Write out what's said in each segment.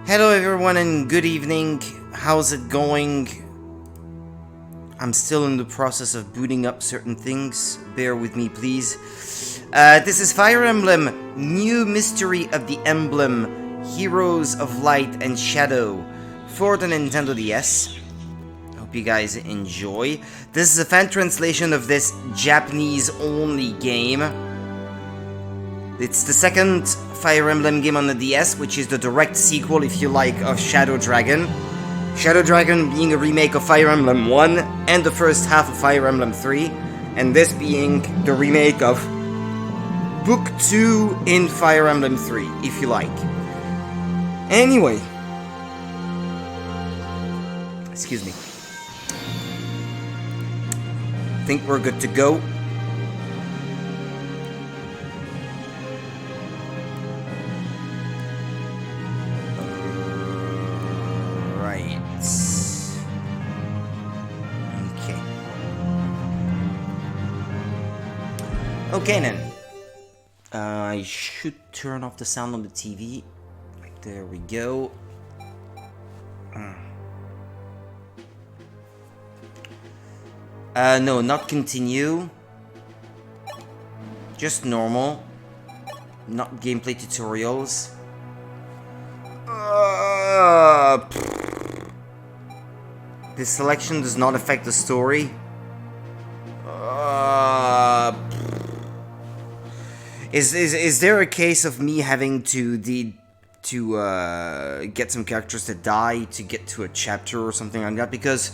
Hello everyone and good evening. How's it going? I'm still in the process of booting up certain things. Bear with me, please. This is Fire Emblem, New Mystery of the Emblem, Heroes of Light and Shadow for the Nintendo DS. Hope you guys enjoy. This is a fan translation of this Japanese-only game. It's the second Fire Emblem game on the DS, which is the direct sequel, if you like, of Shadow Dragon. Shadow Dragon being a remake of Fire Emblem 1 and the first half of Fire Emblem 3, and this being the remake of Book 2 in Fire Emblem 3, if you like. Anyway. Excuse me. I think we're good to go. Okay then, I should turn off the sound on the TV. There we go. No, not continue. Just normal. Not gameplay tutorials. This selection does not affect the story. Is there a case of me having to get some characters to die to get to a chapter or something like that? Because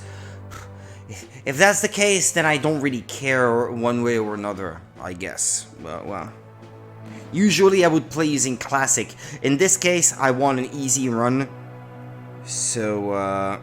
if that's the case, then I don't really care one way or another, I guess. Well, usually I would play using classic. In this case, I want an easy run. So,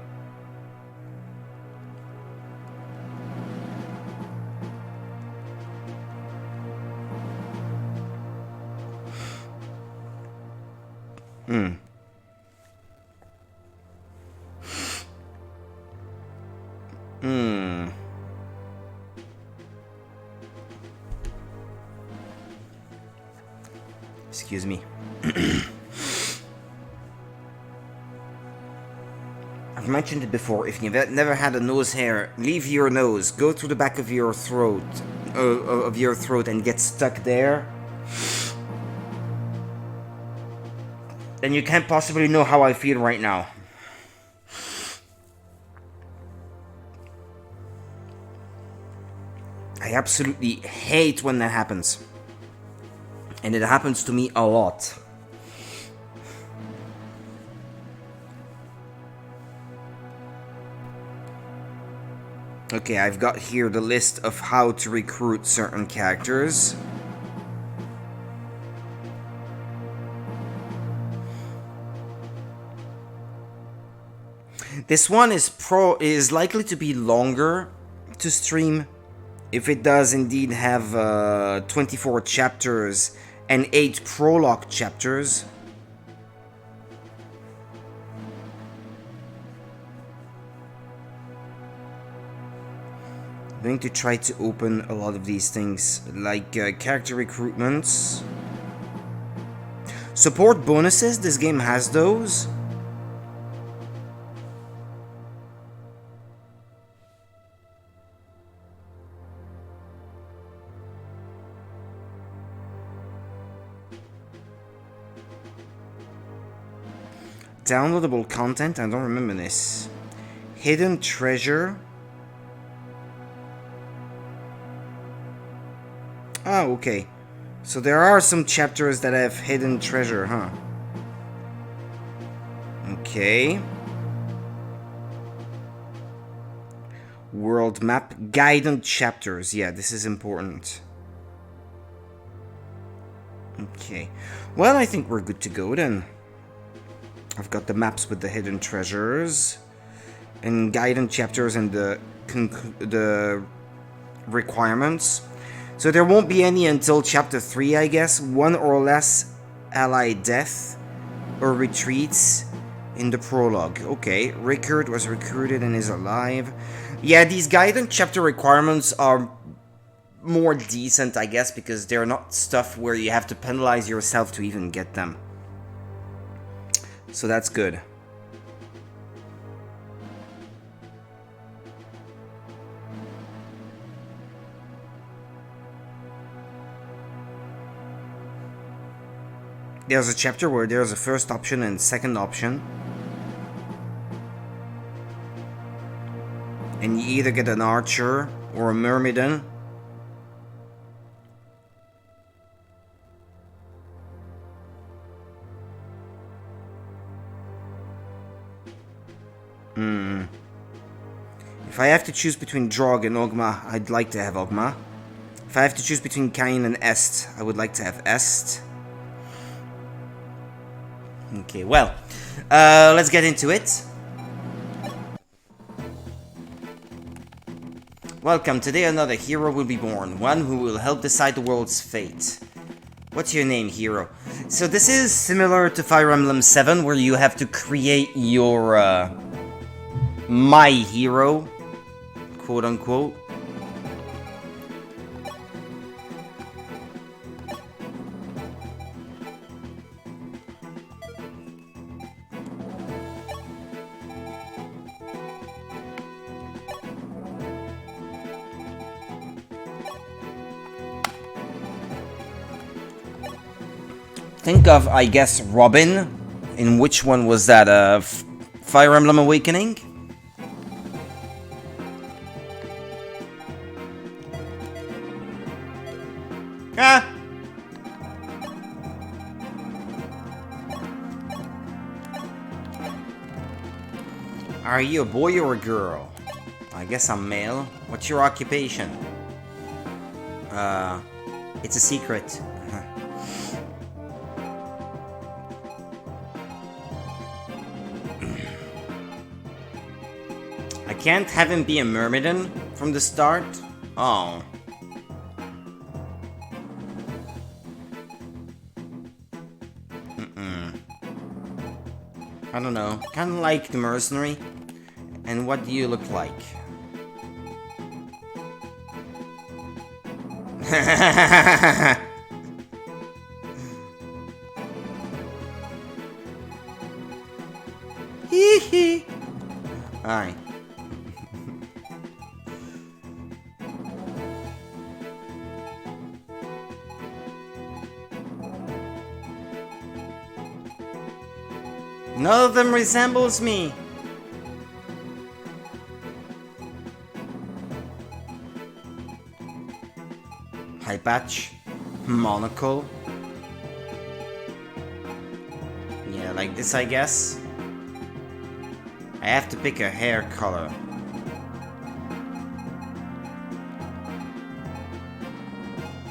Excuse me. I've mentioned it before, if you've never had a nose hair, leave your nose, go through the back of your throat, and get stuck there. Then you can't possibly know how I feel right now. I absolutely hate when that happens. And it happens to me a lot. Okay, I've got here the list of how to recruit certain characters. This one is likely to be longer to stream, if it does indeed have 24 chapters and 8 prologue chapters. I'm going to try to open a lot of these things, like character recruitments. Support bonuses, this game has those. Downloadable content, I don't remember this. Hidden treasure. Oh, okay. So there are some chapters that have hidden treasure, huh? Okay. World map. Guidance chapters. Yeah, this is important. Okay. Well, I think we're good to go then. I've got the maps with the hidden treasures and guidance chapters and the requirements. So there won't be any until chapter 3, I guess. 1 or less ally death or retreats in the prologue. Okay, Rickard was recruited and is alive. Yeah, these guidance chapter requirements are more decent, I guess, because they're not stuff where you have to penalize yourself to even get them. So that's good. There's a chapter where there's a first option and second option. And you either get an archer or a myrmidon. If I have to choose between Drog and Ogma, I'd like to have Ogma. If I have to choose between Cain and Est, I would like to have Est. Okay, well, let's get into it. Welcome, today another hero will be born, one who will help decide the world's fate. What's your name, hero? So this is similar to Fire Emblem 7, where you have to create your, my hero, quote-unquote. Think of, I guess, Robin. In which one was that? Fire Emblem Awakening? Ah! Are you a boy or a girl? I guess I'm male. What's your occupation? It's a secret. I can't have him be a myrmidon from the start? Oh. I don't know. Kinda like the mercenary. And what do you look like? Hee hee. Alright. None of them resembles me. High patch, monocle. Yeah, like this, I guess. I have to pick a hair color.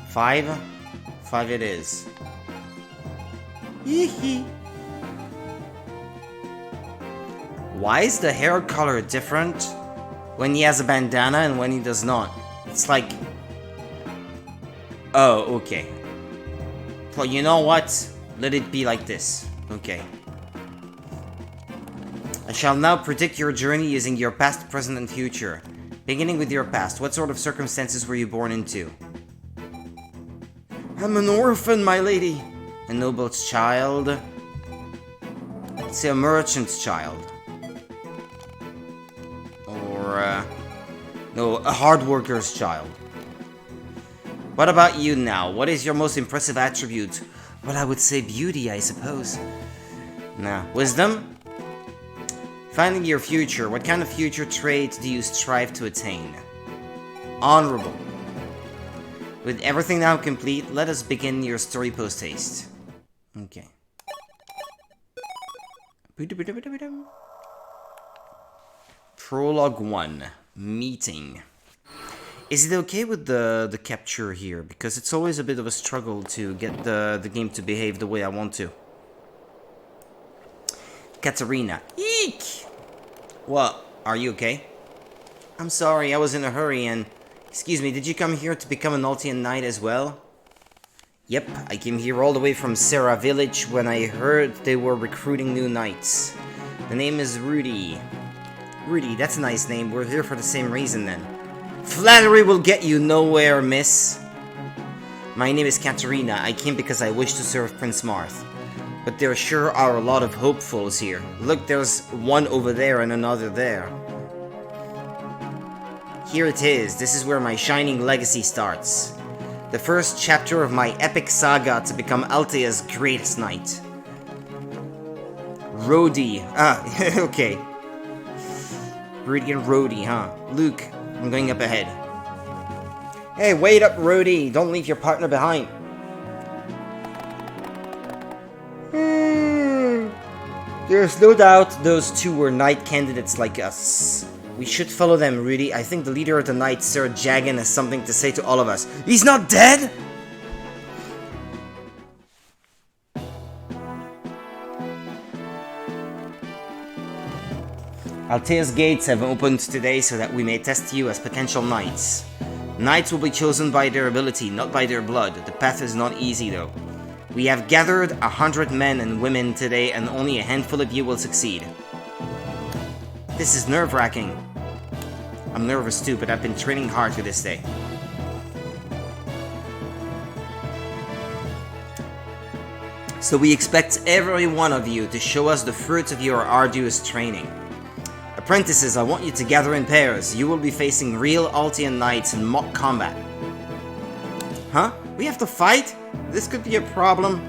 Five it is. Hee hee. Why is the hair color different when he has a bandana and when he does not? It's like... Oh, okay. Well, you know what? Let it be like this. Okay. I shall now predict your journey using your past, present, and future. Beginning with your past, what sort of circumstances were you born into? I'm an orphan, my lady. A noble's child. Let's say a merchant's child. No, a hard worker's child. What about you now? What is your most impressive attribute? Well, I would say beauty, I suppose. Nah. Wisdom? Finding your future. What kind of future traits do you strive to attain? Honorable. With everything now complete, let us begin your story post-haste. Okay. Prologue 1. Meeting. Is it okay with the capture here? Because it's always a bit of a struggle to get the game to behave the way I want to. Katarina. Eek! What? Are you okay? I'm sorry, I was in a hurry and... Excuse me, did you come here to become an Altian Knight as well? Yep, I came here all the way from Serra Village when I heard they were recruiting new knights. The name is Rudy. Rudy, that's a nice name. We're here for the same reason then. Flattery will get you nowhere, miss. My name is Katarina. I came because I wish to serve Prince Marth. But there sure are a lot of hopefuls here. Look, there's one over there and another there. Here it is. This is where my shining legacy starts. The first chapter of my epic saga to become Altea's greatest knight. Rhodey. Ah, okay. Rudy and Rhodey, huh? Luke, I'm going up ahead. Hey, wait up, Rhodey! Don't leave your partner behind. There's no doubt those two were knight candidates like us. We should follow them, Rudy. I think the leader of the knights, Sir Jagan, has something to say to all of us. He's not dead?! Altea's gates have opened today so that we may test you as potential knights. Knights will be chosen by their ability, not by their blood. The path is not easy, though. We have gathered 100 men and women today, and only a handful of you will succeed. This is nerve-wracking. I'm nervous too, but I've been training hard for this day. So we expect every one of you to show us the fruits of your arduous training. Apprentices, I want you to gather in pairs. You will be facing real Altean knights in mock combat. Huh? We have to fight? This could be a problem.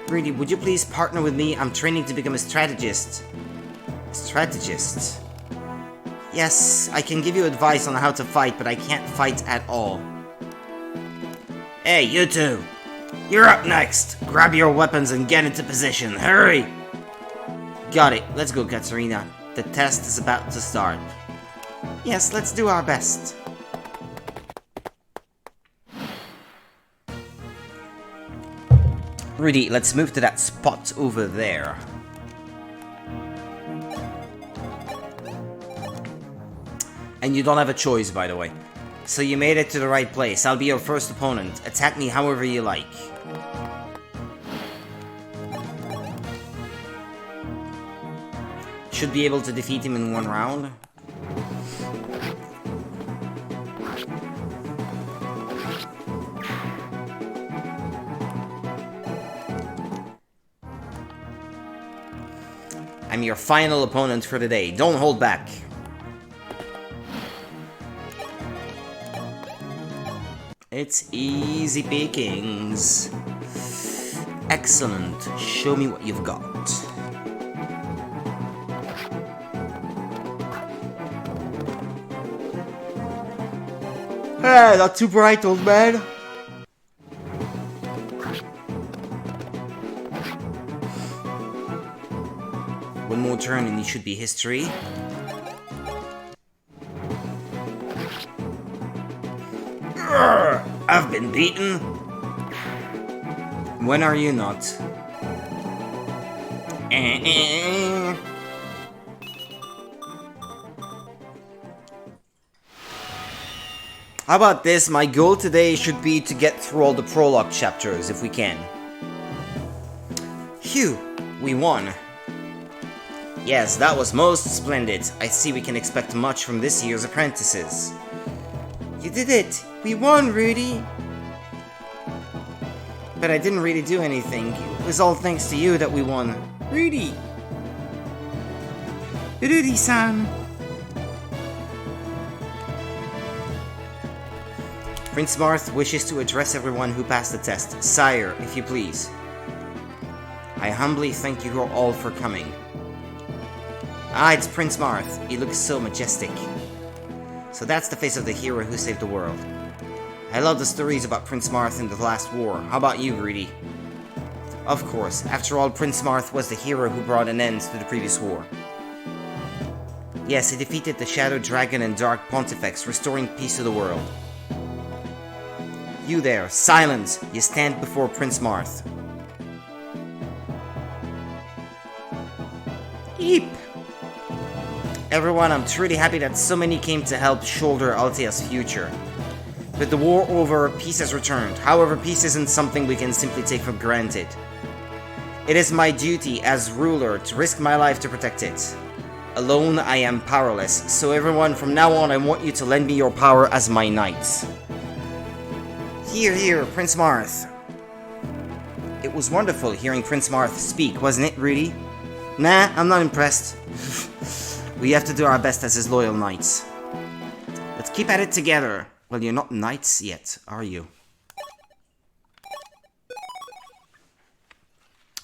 Rudy, would you please partner with me? I'm training to become a strategist. Strategist? Yes, I can give you advice on how to fight, but I can't fight at all. Hey, you two! You're up next! Grab your weapons and get into position, hurry! Got it, let's go, Katarina. The test is about to start. Yes, let's do our best. Rudy, let's move to that spot over there. And you don't have a choice, by the way. So you made it to the right place. I'll be your first opponent. Attack me however you like. Should be able to defeat him in one round. I'm your final opponent for the day. Don't hold back. It's easy pickings. Excellent. Show me what you've got. Hey, not too bright, old man. One more turn and it should be history. I've been beaten. When are you not? How about this? My goal today should be to get through all the prologue chapters, if we can. Phew, we won. Yes, that was most splendid. I see we can expect much from this year's apprentices. You did it! We won, Rudy! But I didn't really do anything. It was all thanks to you that we won. Rudy! Rudy-san! Prince Marth wishes to address everyone who passed the test. Sire, if you please. I humbly thank you all for coming. Ah, it's Prince Marth. He looks so majestic. So that's the face of the hero who saved the world. I love the stories about Prince Marth in the last war. How about you, Rudy? Of course. After all, Prince Marth was the hero who brought an end to the previous war. Yes, he defeated the Shadow Dragon and Dark Pontifex, restoring peace to the world. You there, silence! You stand before Prince Marth. Eep! Everyone, I'm truly happy that so many came to help shoulder Altea's future. With the war over, peace has returned. However, peace isn't something we can simply take for granted. It is my duty as ruler to risk my life to protect it. Alone, I am powerless, so everyone, from now on, I want you to lend me your power as my knights. Here, Prince Marth. It was wonderful hearing Prince Marth speak, wasn't it, Rudy? Nah, I'm not impressed. We have to do our best as his loyal knights. Let's keep at it together. Well, you're not knights yet, are you?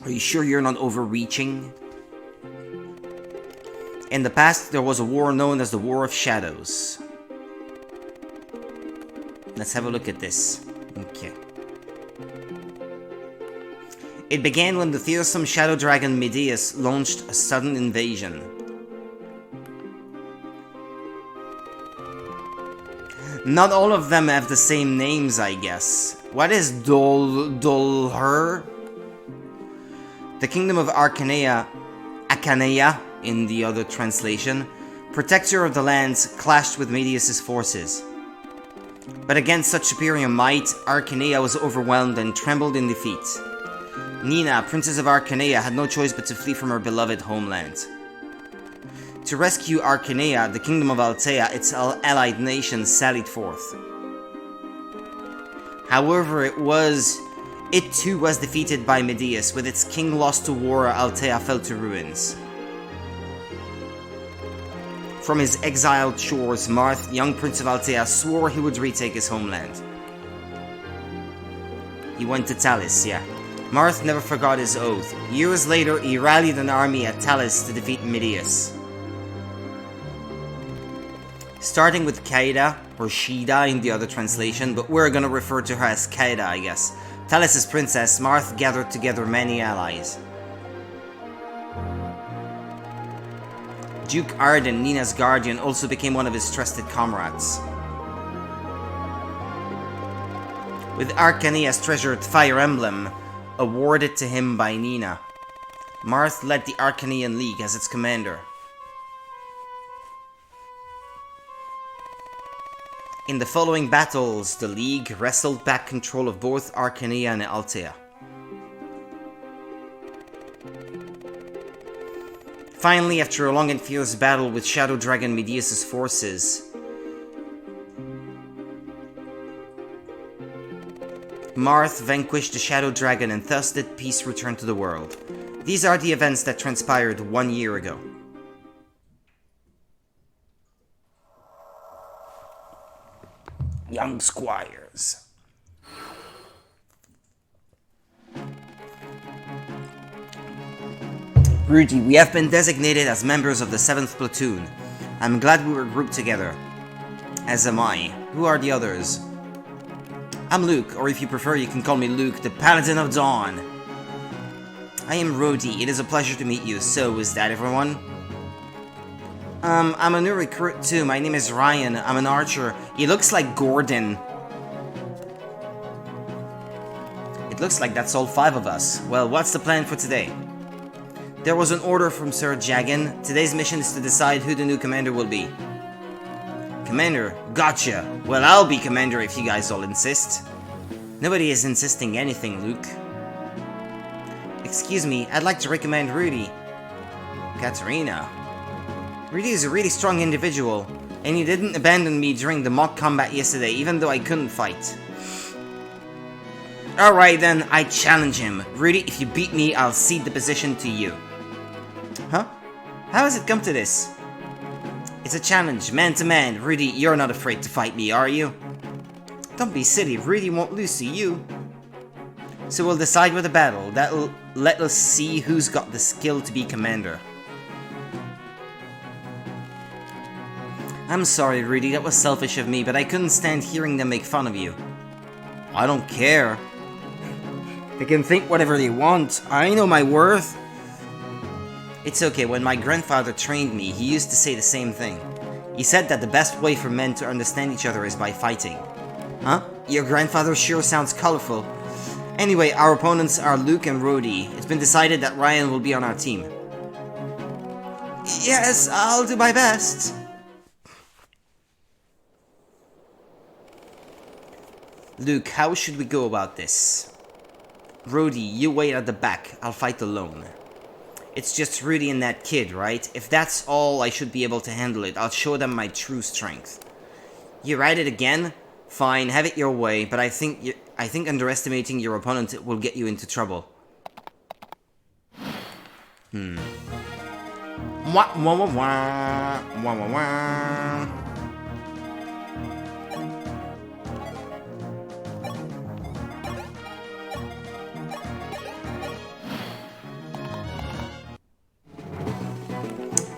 Are you sure you're not overreaching? In the past, there was a war known as the War of Shadows. Let's have a look at this. Okay. It began when the fearsome shadow dragon Medeus launched a sudden invasion. Not all of them have the same names, I guess. What is Dolher? The kingdom of Akanea in the other translation, protector of the lands, clashed with Medeus' forces. But against such superior might, Akanea was overwhelmed and trembled in defeat. Nina, princess of Akanea, had no choice but to flee from her beloved homeland. To rescue Akanea, the kingdom of Altea, its allied nations, sallied forth. However, it too was defeated by Medeus. With its king lost to war, Altea fell to ruins. From his exiled shores, Marth, young prince of Altea, swore he would retake his homeland. He went to Talis, yeah. Marth never forgot his oath. Years later, he rallied an army at Talis to defeat Medeus. Starting with Kaida, or Shida in the other translation, but we're gonna refer to her as Kaida, I guess. Talis' princess, Marth gathered together many allies. Duke Arden, Nina's guardian, also became one of his trusted comrades. With Arkanea's treasured Fire Emblem awarded to him by Nina, Marth led the Arkanean League as its commander. In the following battles, the League wrestled back control of both Arkanea and Altea. Finally, after a long and fierce battle with Shadow Dragon Medeus' forces, Marth vanquished the Shadow Dragon and thus did peace return to the world. These are the events that transpired 1 year ago. Young squires. Rudy, we have been designated as members of the 7th Platoon. I'm glad we were grouped together. As am I. Who are the others? I'm Luke, or if you prefer, you can call me Luke, the Paladin of Dawn. I am Rhodey. It is a pleasure to meet you. So, is that everyone? I'm a new recruit too. My name is Ryan. I'm an archer. He looks like Gordon. It looks like that's all 5 of us. Well, what's the plan for today? There was an order from Sir Jagan. Today's mission is to decide who the new commander will be. Commander? Gotcha. Well, I'll be commander if you guys all insist. Nobody is insisting anything, Luke. Excuse me, I'd like to recommend Rudy. Katarina. Rudy is a really strong individual, and he didn't abandon me during the mock combat yesterday, even though I couldn't fight. Alright then, I challenge him. Rudy, if you beat me, I'll cede the position to you. Huh? How has it come to this? It's a challenge, man to man. Rudy, you're not afraid to fight me, are you? Don't be silly, Rudy won't lose to you. So we'll decide with a battle. That'll let us see who's got the skill to be commander. I'm sorry, Rudy, that was selfish of me, but I couldn't stand hearing them make fun of you. I don't care. They can think whatever they want. I know my worth. It's okay, when my grandfather trained me, he used to say the same thing. He said that the best way for men to understand each other is by fighting. Huh? Your grandfather sure sounds colorful. Anyway, our opponents are Luke and Rhodey. It's been decided that Ryan will be on our team. Yes, I'll do my best. Luke, how should we go about this? Rhodey, you wait at the back. I'll fight alone. It's just Rudy and that kid, right? If that's all, I should be able to handle it. I'll show them my true strength. You're at it again? Fine, have it your way, but I think underestimating your opponent will get you into trouble. Wah, wah, wah, wah. Wah, wah, wah.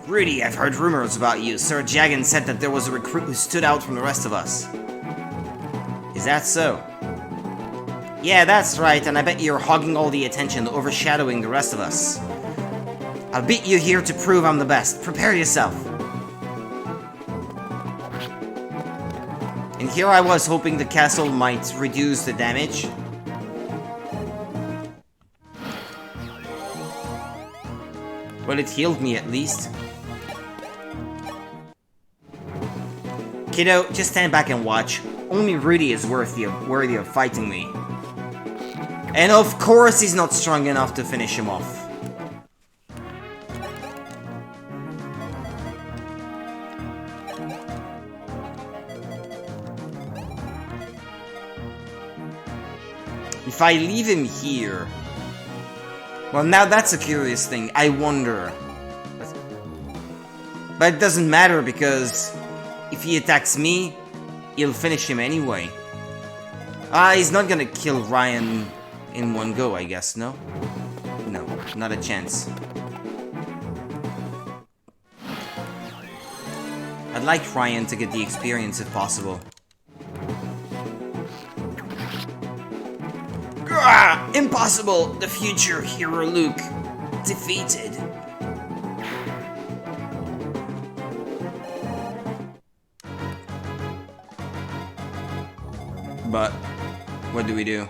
Rudy, I've heard rumors about you. Sir Jagan said that there was a recruit who stood out from the rest of us. Is that so? Yeah, that's right, and I bet you're hogging all the attention, overshadowing the rest of us. I'll beat you here to prove I'm the best. Prepare yourself. And here I was hoping the castle might reduce the damage. Well, it healed me at least. Kiddo, just stand back and watch. Only Rudy is worthy of fighting me. And of course he's not strong enough to finish him off. If I leave him here... Well, now that's a curious thing. I wonder. But it doesn't matter because if he attacks me, he'll finish him anyway. He's not gonna kill Ryan in one go, I guess, no? No, not a chance. I'd like Ryan to get the experience if possible. Grah! Impossible! The future hero Luke defeated. But what do we do?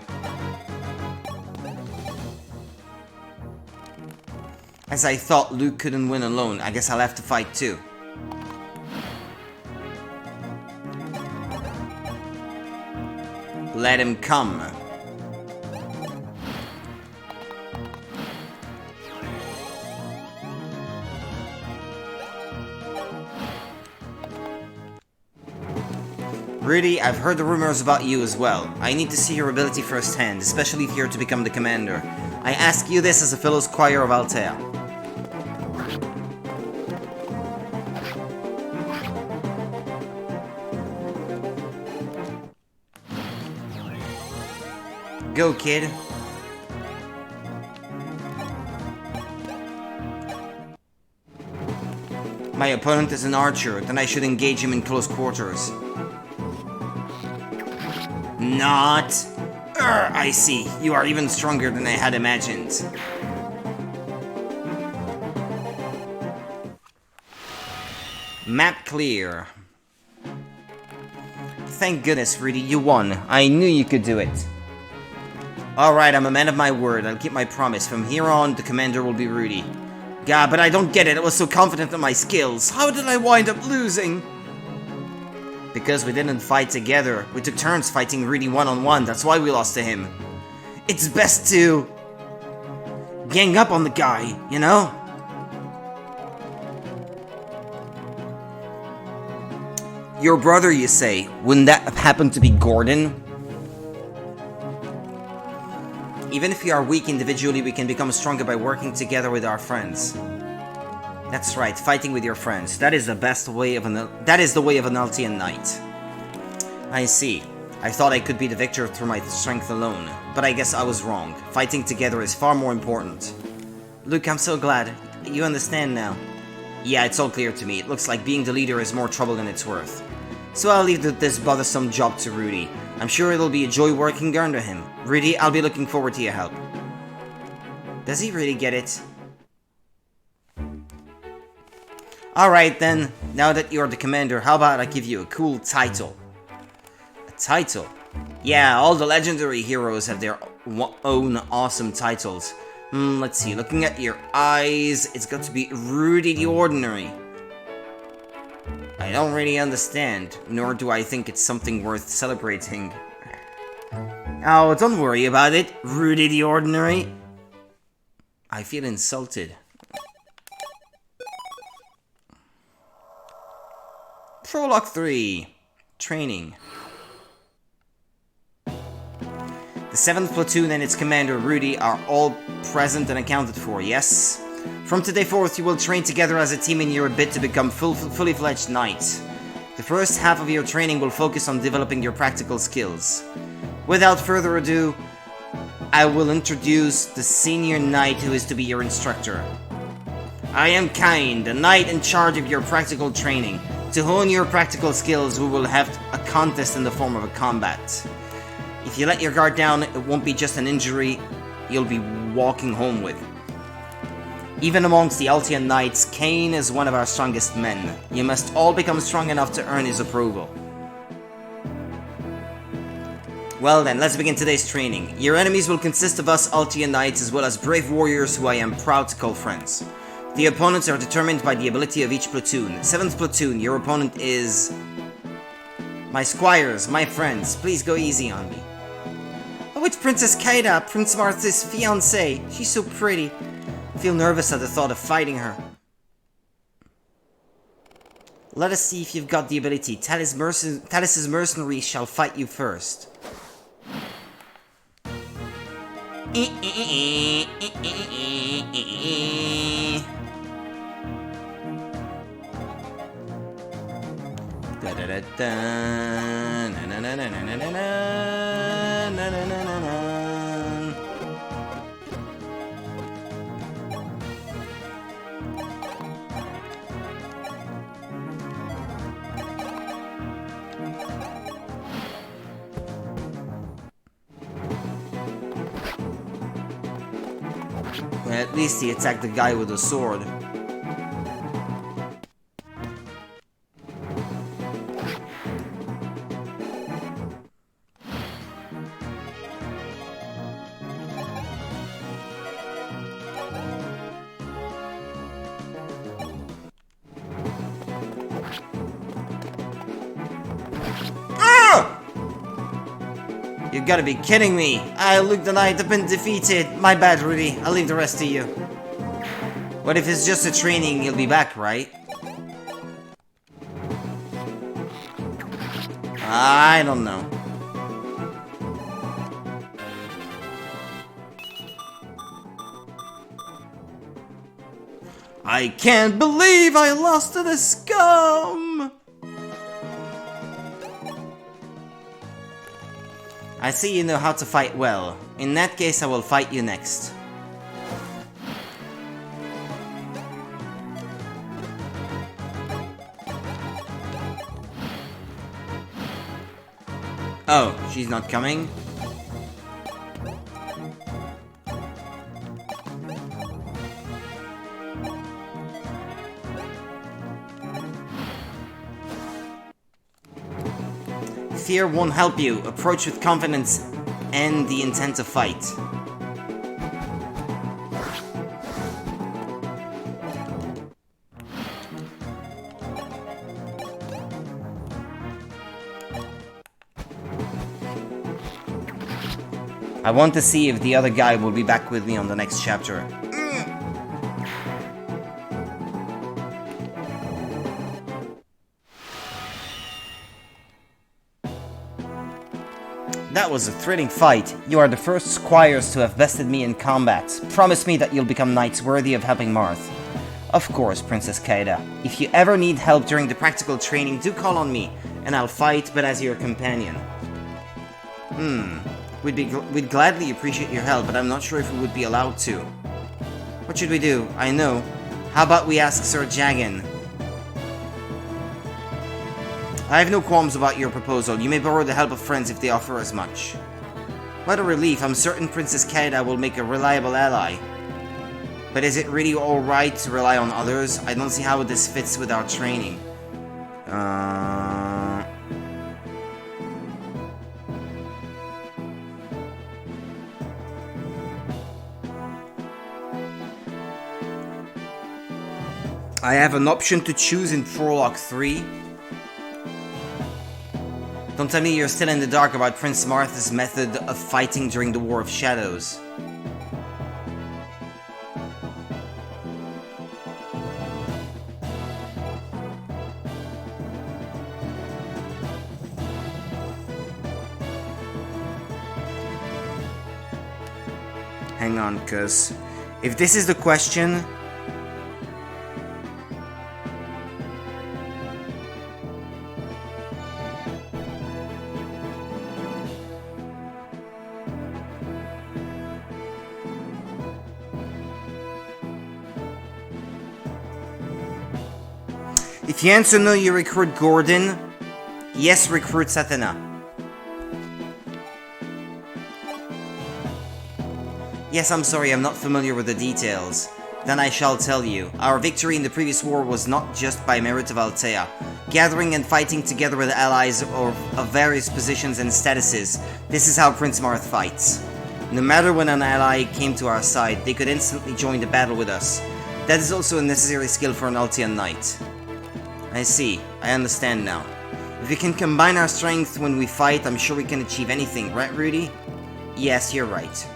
As I thought Luke couldn't win alone, I guess I'll have to fight too. Let him come. Rudy, I've heard the rumors about you as well. I need to see your ability firsthand, especially if you're to become the commander. I ask you this as a fellow squire of Altea. Go, kid. My opponent is an archer, then I should engage him in close quarters. Not. I see. You are even stronger than I had imagined. Map clear. Thank goodness, Rudy, you won. I knew you could do it. Alright, I'm a man of my word. I'll keep my promise. From here on, the commander will be Rudy. God, but I don't get it. I was so confident in my skills. How did I wind up losing? Because we didn't fight together. We took turns fighting Rudy one-on-one. That's why we lost to him. It's best to gang up on the guy, you know? Your brother, you say? Wouldn't that have happened to be Gordon? Even if we are weak individually, we can become stronger by working together with our friends. That's right, fighting with your friends. That is the best way of that is the way of an Altian knight. I see. I thought I could be the victor through my strength alone, but I guess I was wrong. Fighting together is far more important. Luke, I'm so glad. You understand now. Yeah, it's all clear to me. It looks like being the leader is more trouble than it's worth. So I'll leave this bothersome job to Rudy. I'm sure it'll be a joy working under him. Rudy, I'll be looking forward to your help. Does he really get it? Alright then, now that you're the commander, how about I give you a cool title? A title? Yeah, all the legendary heroes have their own awesome titles. Let's see, looking at your eyes, it's got to be Rudy the Ordinary. I don't really understand, nor do I think it's something worth celebrating. Oh, don't worry about it, Rudy the Ordinary. I feel insulted. Prologue 3. Training. The 7th platoon and its commander, Rudy, are all present and accounted for, yes? From today forth, you will train together as a team in your bid to become fully fledged knights. The first half of your training will focus on developing your practical skills. Without further ado, I will introduce the senior knight who is to be your instructor. I am Kain, the knight in charge of your practical training. To hone your practical skills, we will have a contest in the form of a combat. If you let your guard down, it won't be just an injury you'll be walking home with. Even amongst the Altian Knights, Kain is one of our strongest men. You must all become strong enough to earn his approval. Well then, let's begin today's training. Your enemies will consist of us Altian Knights as well as brave warriors who I am proud to call friends. The opponents are determined by the ability of each platoon. 7th platoon, your opponent is... my squires, my friends, please go easy on me. Oh, it's Princess Kaida, Prince Marth's fiancée. She's so pretty. I feel nervous at the thought of fighting her. Let us see if you've got the ability. Talis' mercenaries shall fight you first. At least he attacked the guy with a sword. You gotta be kidding me! Luke the Knight have been defeated! My bad, Rudy. I'll leave the rest to you. What if it's just a training? He'll be back, right? I don't know. I can't believe I lost to the scum! I see you know how to fight well. In that case, I will fight you next. Oh, she's not coming? Fear won't help you. Approach with confidence and the intent to fight. I want to see if the other guy will be back with me on the next chapter. That was a thrilling fight. You are the first squires to have bested me in combat. Promise me that you'll become knights worthy of helping Marth. Of course, Princess Kaida. If you ever need help during the practical training, do call on me, and I'll fight, but as your companion. We'd gladly appreciate your help, but I'm not sure if we would be allowed to. What should we do? I know. How about we ask Sir Jagan? I have no qualms about your proposal. You may borrow the help of friends if they offer as much. What a relief. I'm certain Princess Kaida will make a reliable ally. But is it really alright to rely on others? I don't see how this fits with our training. I have an option to choose in Prologue 3. Don't tell me you're still in the dark about Prince Marth's method of fighting during the War of Shadows. Hang on, cuz if this is the question, If you answer no, you recruit Gordon. Yes, recruit Satana. Yes, I'm sorry, I'm not familiar with the details. Then I shall tell you. Our victory in the previous war was not just by merit of Altea. Gathering and fighting together with allies of various positions and statuses, this is how Prince Marth fights. No matter when an ally came to our side, they could instantly join the battle with us. That is also a necessary skill for an Altean knight. I see, I understand now. If we can combine our strength when we fight, I'm sure we can achieve anything, right, Rudy? Yes, you're right.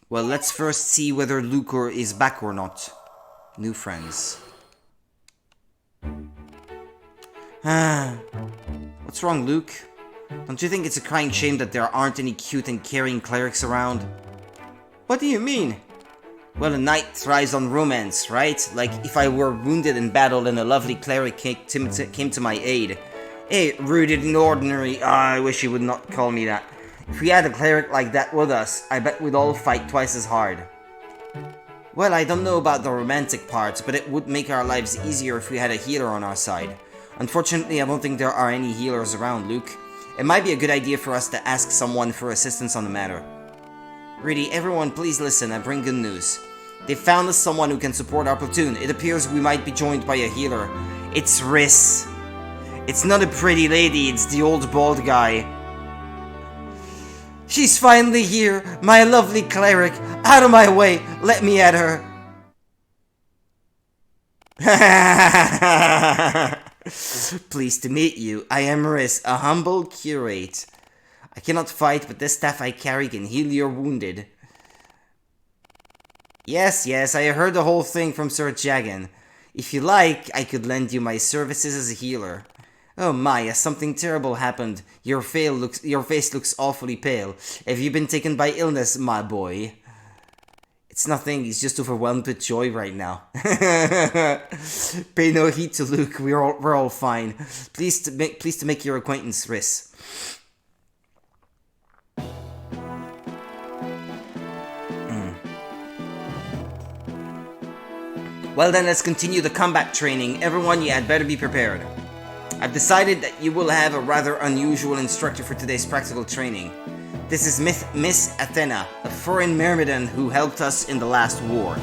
Well, let's first see whether Luke is back or not. New friends. What's wrong, Luke? Don't you think it's a crying shame that there aren't any cute and caring clerics around? What do you mean? Well, a knight thrives on romance, right? Like, if I were wounded in battle and a lovely cleric came to my aid. Hey, rooted and ordinary. I wish you would not call me that. If we had a cleric like that with us, I bet we'd all fight twice as hard. Well, I don't know about the romantic part, but it would make our lives easier if we had a healer on our side. Unfortunately, I don't think there are any healers around, Luke. It might be a good idea for us to ask someone for assistance on the matter. Really, everyone, please listen, I bring good news. They found us someone who can support our platoon. It appears we might be joined by a healer. It's Riss. It's not a pretty lady, it's the old bald guy. She's finally here, my lovely cleric. Out of my way, let me at her. Pleased to meet you. I am Riss, a humble curate. I cannot fight, but this staff I carry can heal your wounded. Yes, I heard the whole thing from Sir Jagan. If you like, I could lend you my services as a healer. Oh Maya, something terrible happened. Your face looks awfully pale. Have you been taken by illness, my boy? It's nothing, he's just overwhelmed with joy right now. Pay no heed to Luke, we're all fine. Pleased to make your acquaintance, Riss. Well then, let's continue the combat training. Everyone, you had better be prepared. I've decided that you will have a rather unusual instructor for today's practical training. This is Miss Athena, a foreign myrmidon who helped us in the last war.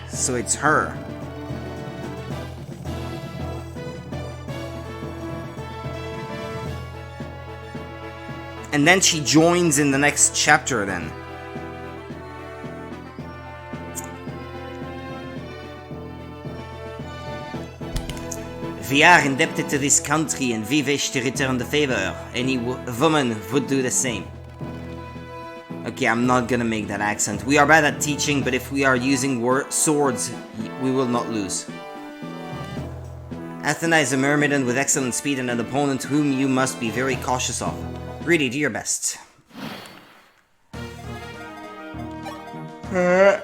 So it's her. And then she joins in the next chapter then. We are indebted to this country and we wish to return the favor. Any woman would do the same. Okay, I'm not gonna make that accent. We are bad at teaching, but if we are using swords, we will not lose. Athena is a myrmidon with excellent speed and an opponent whom you must be very cautious of. Really, do your best. There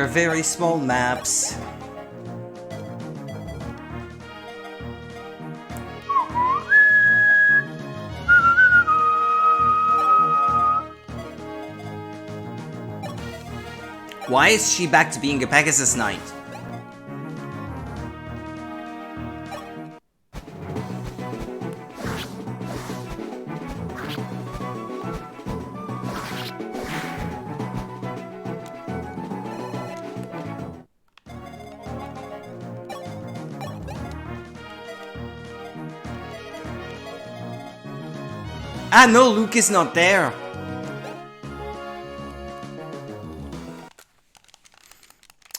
are very small maps. Why is she back to being a Pegasus Knight? Ah no, Luke is not there.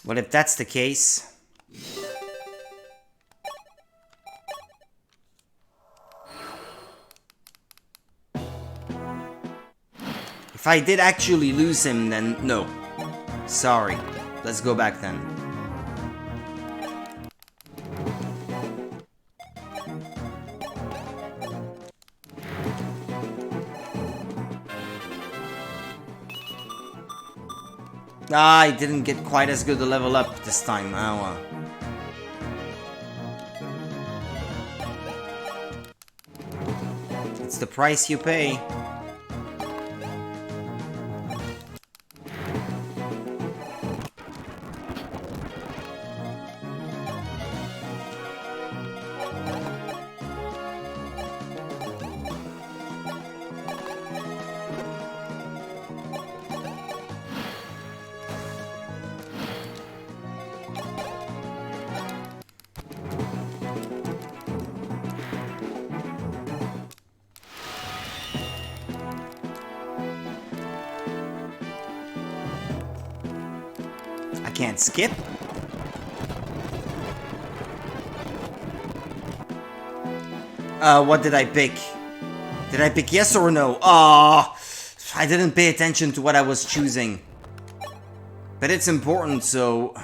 Well, if that's the case... If I did actually lose him, then no. Sorry. Let's go back then. Ah, I didn't get quite as good a level up this time. Oh well. It's the price you pay. can't skip. What did I pick? Did I pick yes or no? Ah, I didn't pay attention to what I was choosing. But it's important, so...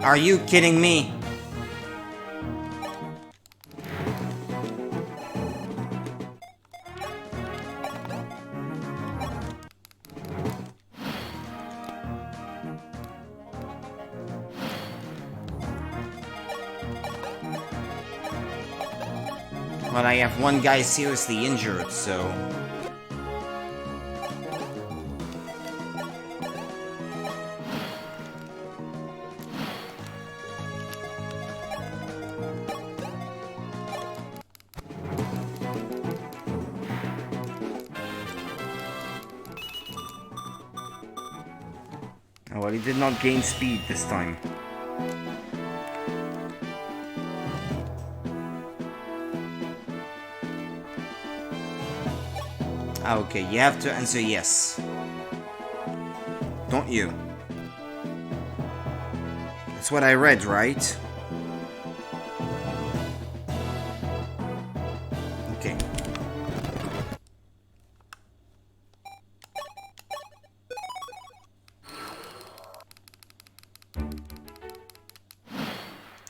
Are you kidding me? Well, I have one guy seriously injured, so... Oh, well, he did not gain speed this time. Okay, you have to answer yes. Don't you? That's what I read, right? Okay.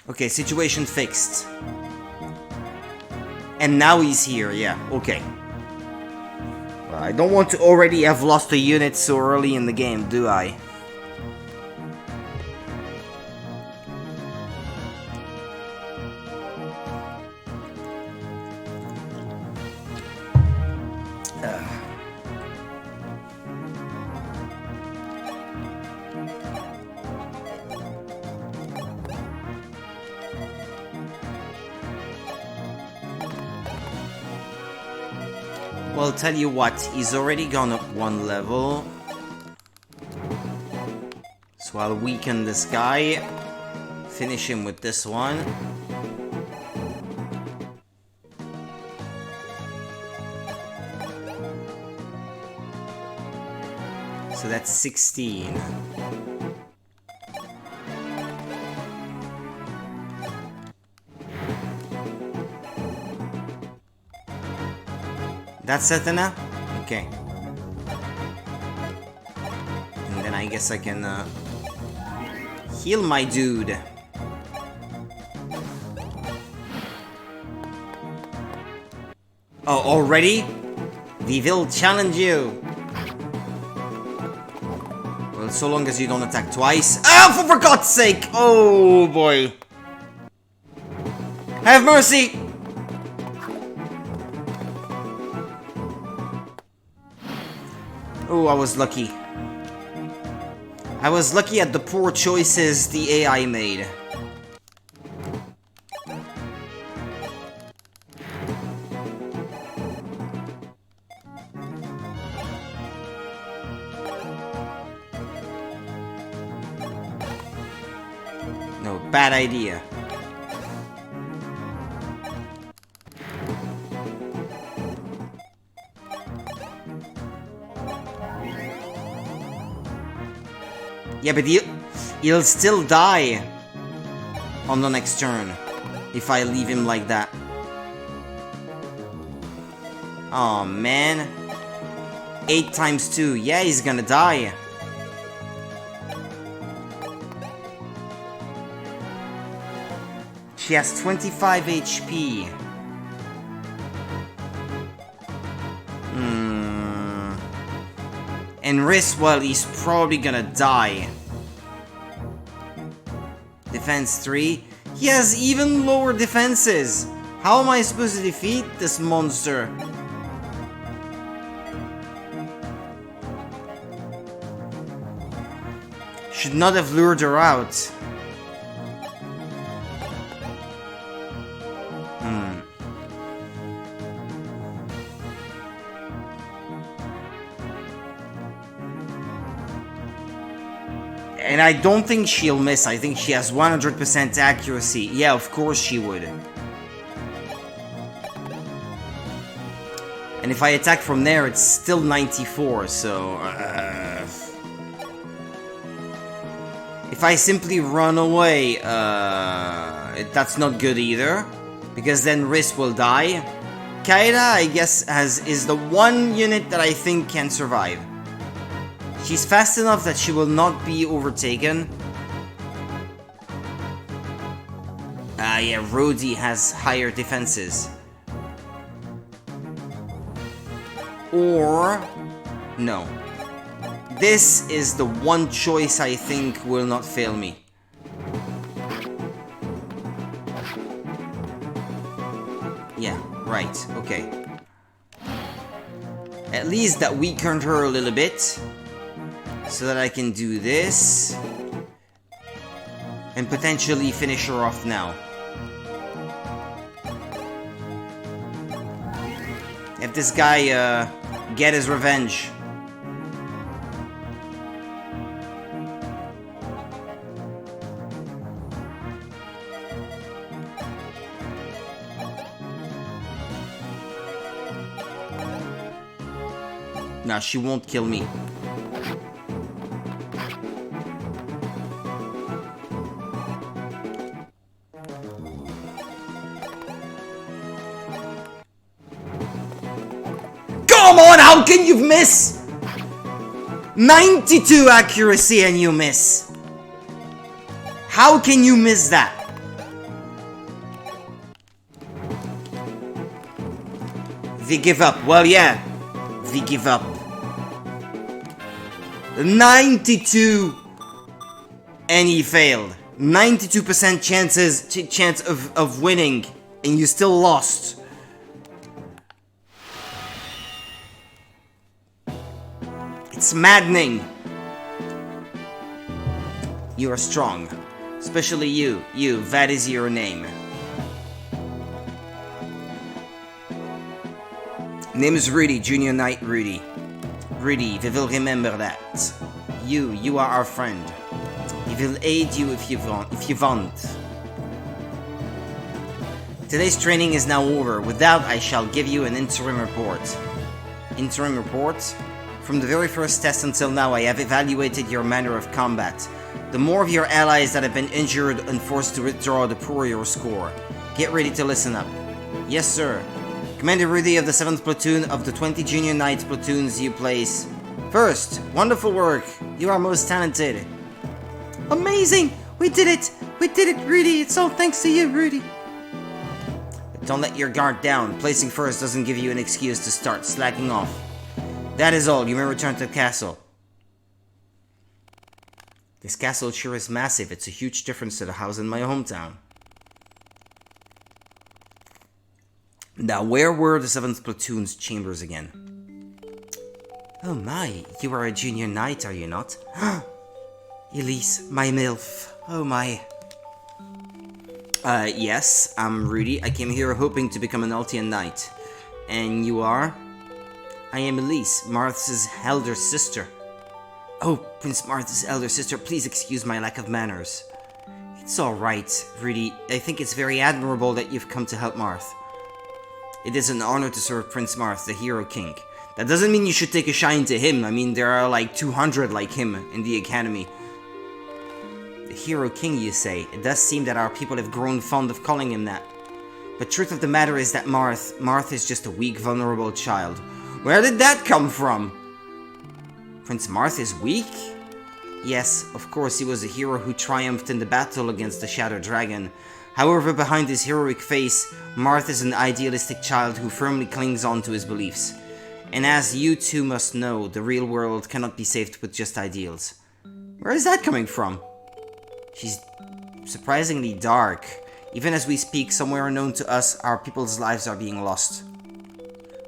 Okay, situation fixed. And now he's here, yeah, okay. I don't want to already have lost a unit so early in the game, do I? Well, tell you what, he's already gone up one level. So I'll weaken this guy. Finish him with this one. So that's 16. That's it now? Okay. And then I guess I can heal my dude. Oh, already? We will challenge you. Well, so long as you don't attack twice. Ah, for God's sake! Oh boy. Have mercy! Oh, I was lucky. I was lucky at the poor choices the AI made. No, bad idea. Yeah, but he'll still die on the next turn if I leave him like that. Oh man. 8 times 2. Yeah, he's gonna die. She has 25 HP. And Riss, well, he's probably gonna die. Defense 3. He has even lower defenses. How am I supposed to defeat this monster? Should not have lured her out. And I don't think she'll miss. I think she has 100% accuracy. Yeah, of course she would. And if I attack from there, it's still 94, so... if I simply run away, that's not good either. Because then Riss will die. Kaida, I guess, is the one unit that I think can survive. She's fast enough that she will not be overtaken. Yeah, Rhodey has higher defenses. Or... no. This is the one choice I think will not fail me. Yeah, right, okay. At least that weakened her a little bit. So that I can do this. And potentially finish her off now. If this guy, get his revenge. No, she won't kill me. Come on, how can you miss? 92 accuracy and you miss. How can you miss that? They give up. Well, yeah. They give up. 92 and he failed. 92% chance of winning and you still lost. It's maddening. You are strong. Especially you. You, that is your name. Name is Rudy, Junior Knight Rudy. Rudy, we will remember that. You are our friend. We will aid you if you want. Today's training is now over. With that, I shall give you an interim report. Interim report? From the very first test until now, I have evaluated your manner of combat. The more of your allies that have been injured and forced to withdraw, the poorer your score. Get ready to listen up. Yes, sir. Commander Rudy of the 7th Platoon of the 20 Junior Knights platoons you place. First, wonderful work. You are most talented. Amazing! We did it! We did it, Rudy! It's all thanks to you, Rudy! But don't let your guard down. Placing first doesn't give you an excuse to start slacking off. That is all. You may return to the castle. This castle sure is massive. It's a huge difference to the house in my hometown. Now, where were the 7th Platoon's chambers again? Oh my, you are a junior knight, are you not? Elise, my MILF. Oh my. Yes, I'm Rudy. I came here hoping to become an Altian knight. And you are? I am Elise, Marth's elder sister. Oh, Prince Marth's elder sister, please excuse my lack of manners. It's alright, Rudy. I think it's very admirable that you've come to help Marth. It is an honor to serve Prince Marth, the Hero King. That doesn't mean you should take a shine to him. I mean, there are like 200 like him in the academy. The Hero King, you say? It does seem that our people have grown fond of calling him that. But truth of the matter is that Marth is just a weak, vulnerable child. Where did that come from? Prince Marth is weak? Yes, of course he was a hero who triumphed in the battle against the Shadow Dragon. However, behind his heroic face, Marth is an idealistic child who firmly clings on to his beliefs. And as you too must know, the real world cannot be saved with just ideals. Where is that coming from? She's surprisingly dark. Even as we speak, somewhere unknown to us, our people's lives are being lost.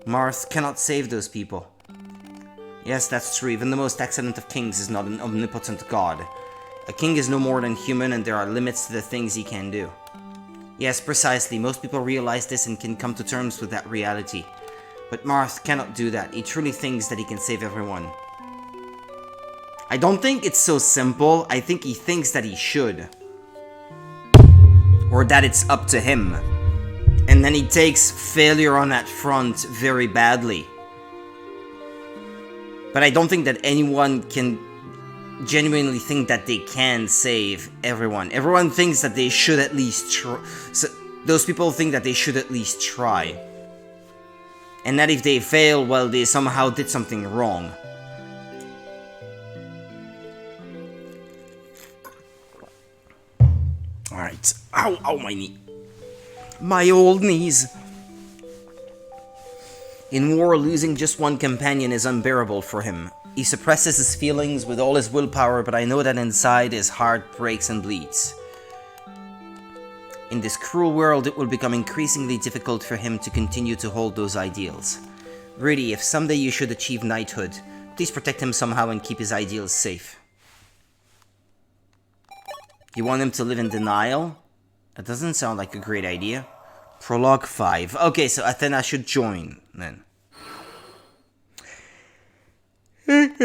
Marth cannot save those people. Yes, that's true. Even the most excellent of kings is not an omnipotent god. A king is no more than human, and there are limits to the things he can do. Yes, precisely. Most people realize this and can come to terms with that reality. But Marth cannot do that. He truly thinks that he can save everyone. I don't think it's so simple. I think he thinks that he should. Or that it's up to him. And then he takes failure on that front very badly. But I don't think that anyone can genuinely think that they can save everyone. Everyone thinks that they should at least try. So those people think that they should at least try. And that if they fail, well, they somehow did something wrong. Alright. Ow, ow, my knee. My old knees. In war, losing just one companion is unbearable for him. He suppresses his feelings with all his willpower, but I know that inside his heart breaks and bleeds. In this cruel world, it will become increasingly difficult for him to continue to hold those ideals. Really, if someday you should achieve knighthood, please protect him somehow and keep his ideals safe. You want him to live in denial? That doesn't sound like a great idea. Prologue 5. Okay, so Athena should join, then. And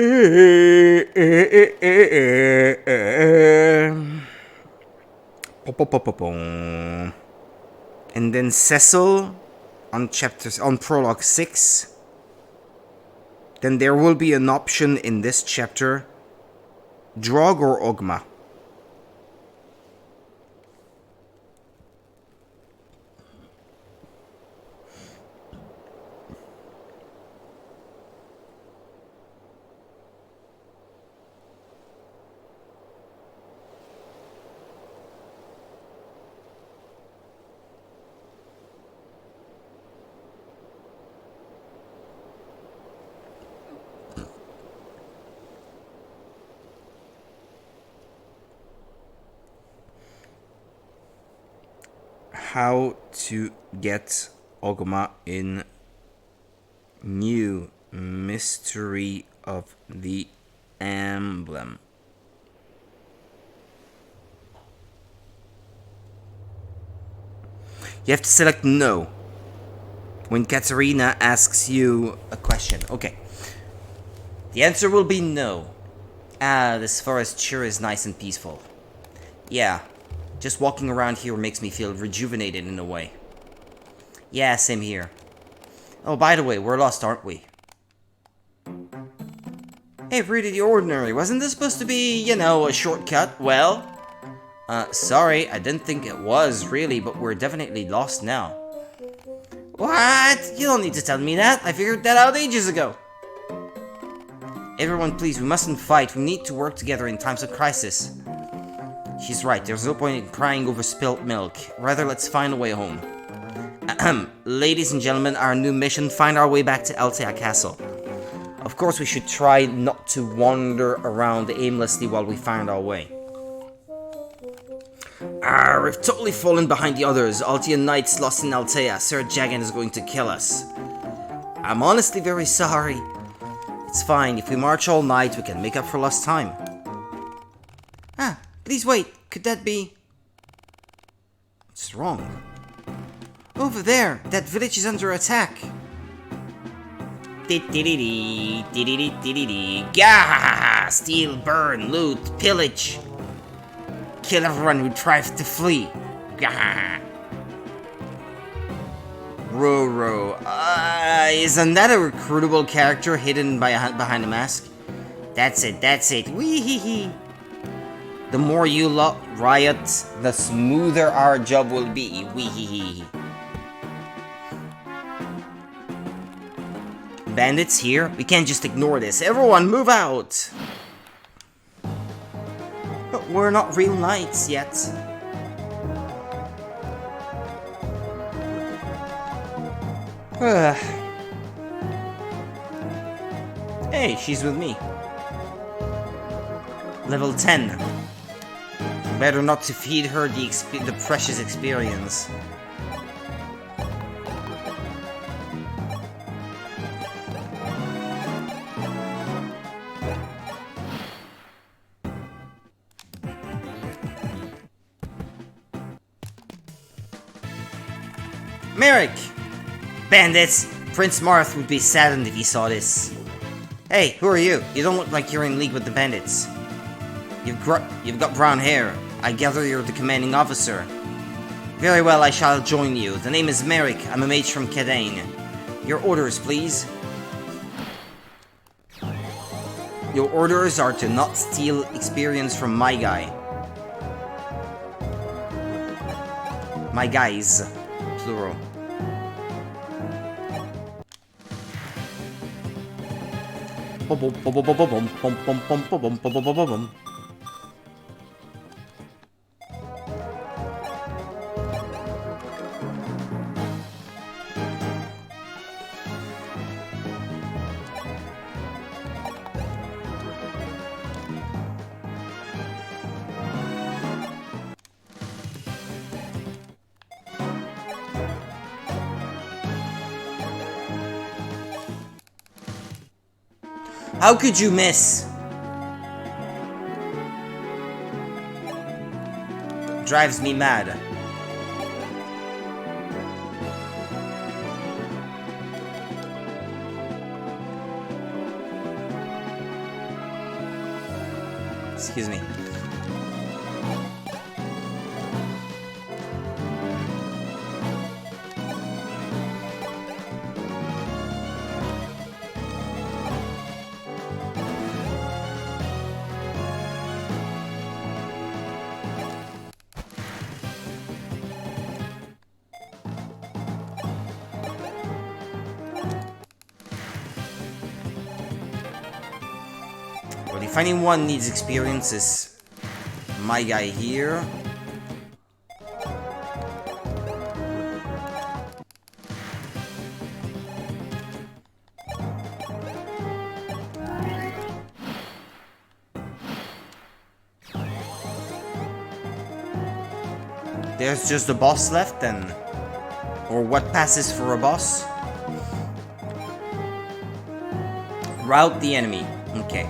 then Cecil on prologue 6. Then there will be an option in this chapter. Drog or Ogma. How to get Ogma in New Mystery of the Emblem. You have to select no when Katarina asks you a question. Okay. The answer will be no. Ah, this forest sure is nice and peaceful. Yeah. Just walking around here makes me feel rejuvenated in a way. Yeah, same here. Oh, by the way, we're lost, aren't we? Hey, pretty the ordinary. Wasn't this supposed to be, you know, a shortcut? Well, sorry, I didn't think it was, really, but we're definitely lost now. What? You don't need to tell me that. I figured that out ages ago. Everyone, please, we mustn't fight. We need to work together in times of crisis. She's right, there's no point in crying over spilt milk. Rather, let's find a way home. Ahem. Ladies and gentlemen, our new mission, find our way back to Altea Castle. Of course, we should try not to wander around aimlessly while we find our way. We've totally fallen behind the others. Altea Knights lost in Altea. Sir Jagan is going to kill us. I'm honestly very sorry. It's fine, if we march all night, we can make up for lost time. Please wait, could that be... What's wrong? Over there, that village is under attack. Gah! Steal, burn, loot, pillage. Kill everyone who tries to flee. Gah! Roro. Isn't that a recruitable character hidden behind a mask? That's it. Wee-hee-hee. The more you riot, the smoother our job will be. Wee-hee-hee. Bandits here? We can't just ignore this. Everyone, move out! But we're not real knights yet. Hey, she's with me. Level 10. Better not to feed her the precious experience. Merrick! Bandits! Prince Marth would be saddened if he saw this. Hey, who are you? You don't look like you're in league with the bandits. You've got brown hair. I gather you're the commanding officer. Very well, I shall join you. The name is Merrick. I'm a mage from Cadane. Your orders, please. Your orders are to not steal experience from my guy. My guys. Plural. How could you miss? Drives me mad. Excuse me. Well, if anyone needs experiences, my guy here. There's just a boss left then. Or what passes for a boss? Rout the enemy. Okay.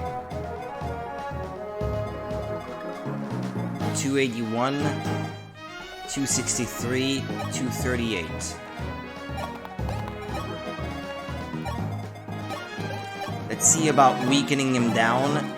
281, 263, 238. Let's see about weakening him down.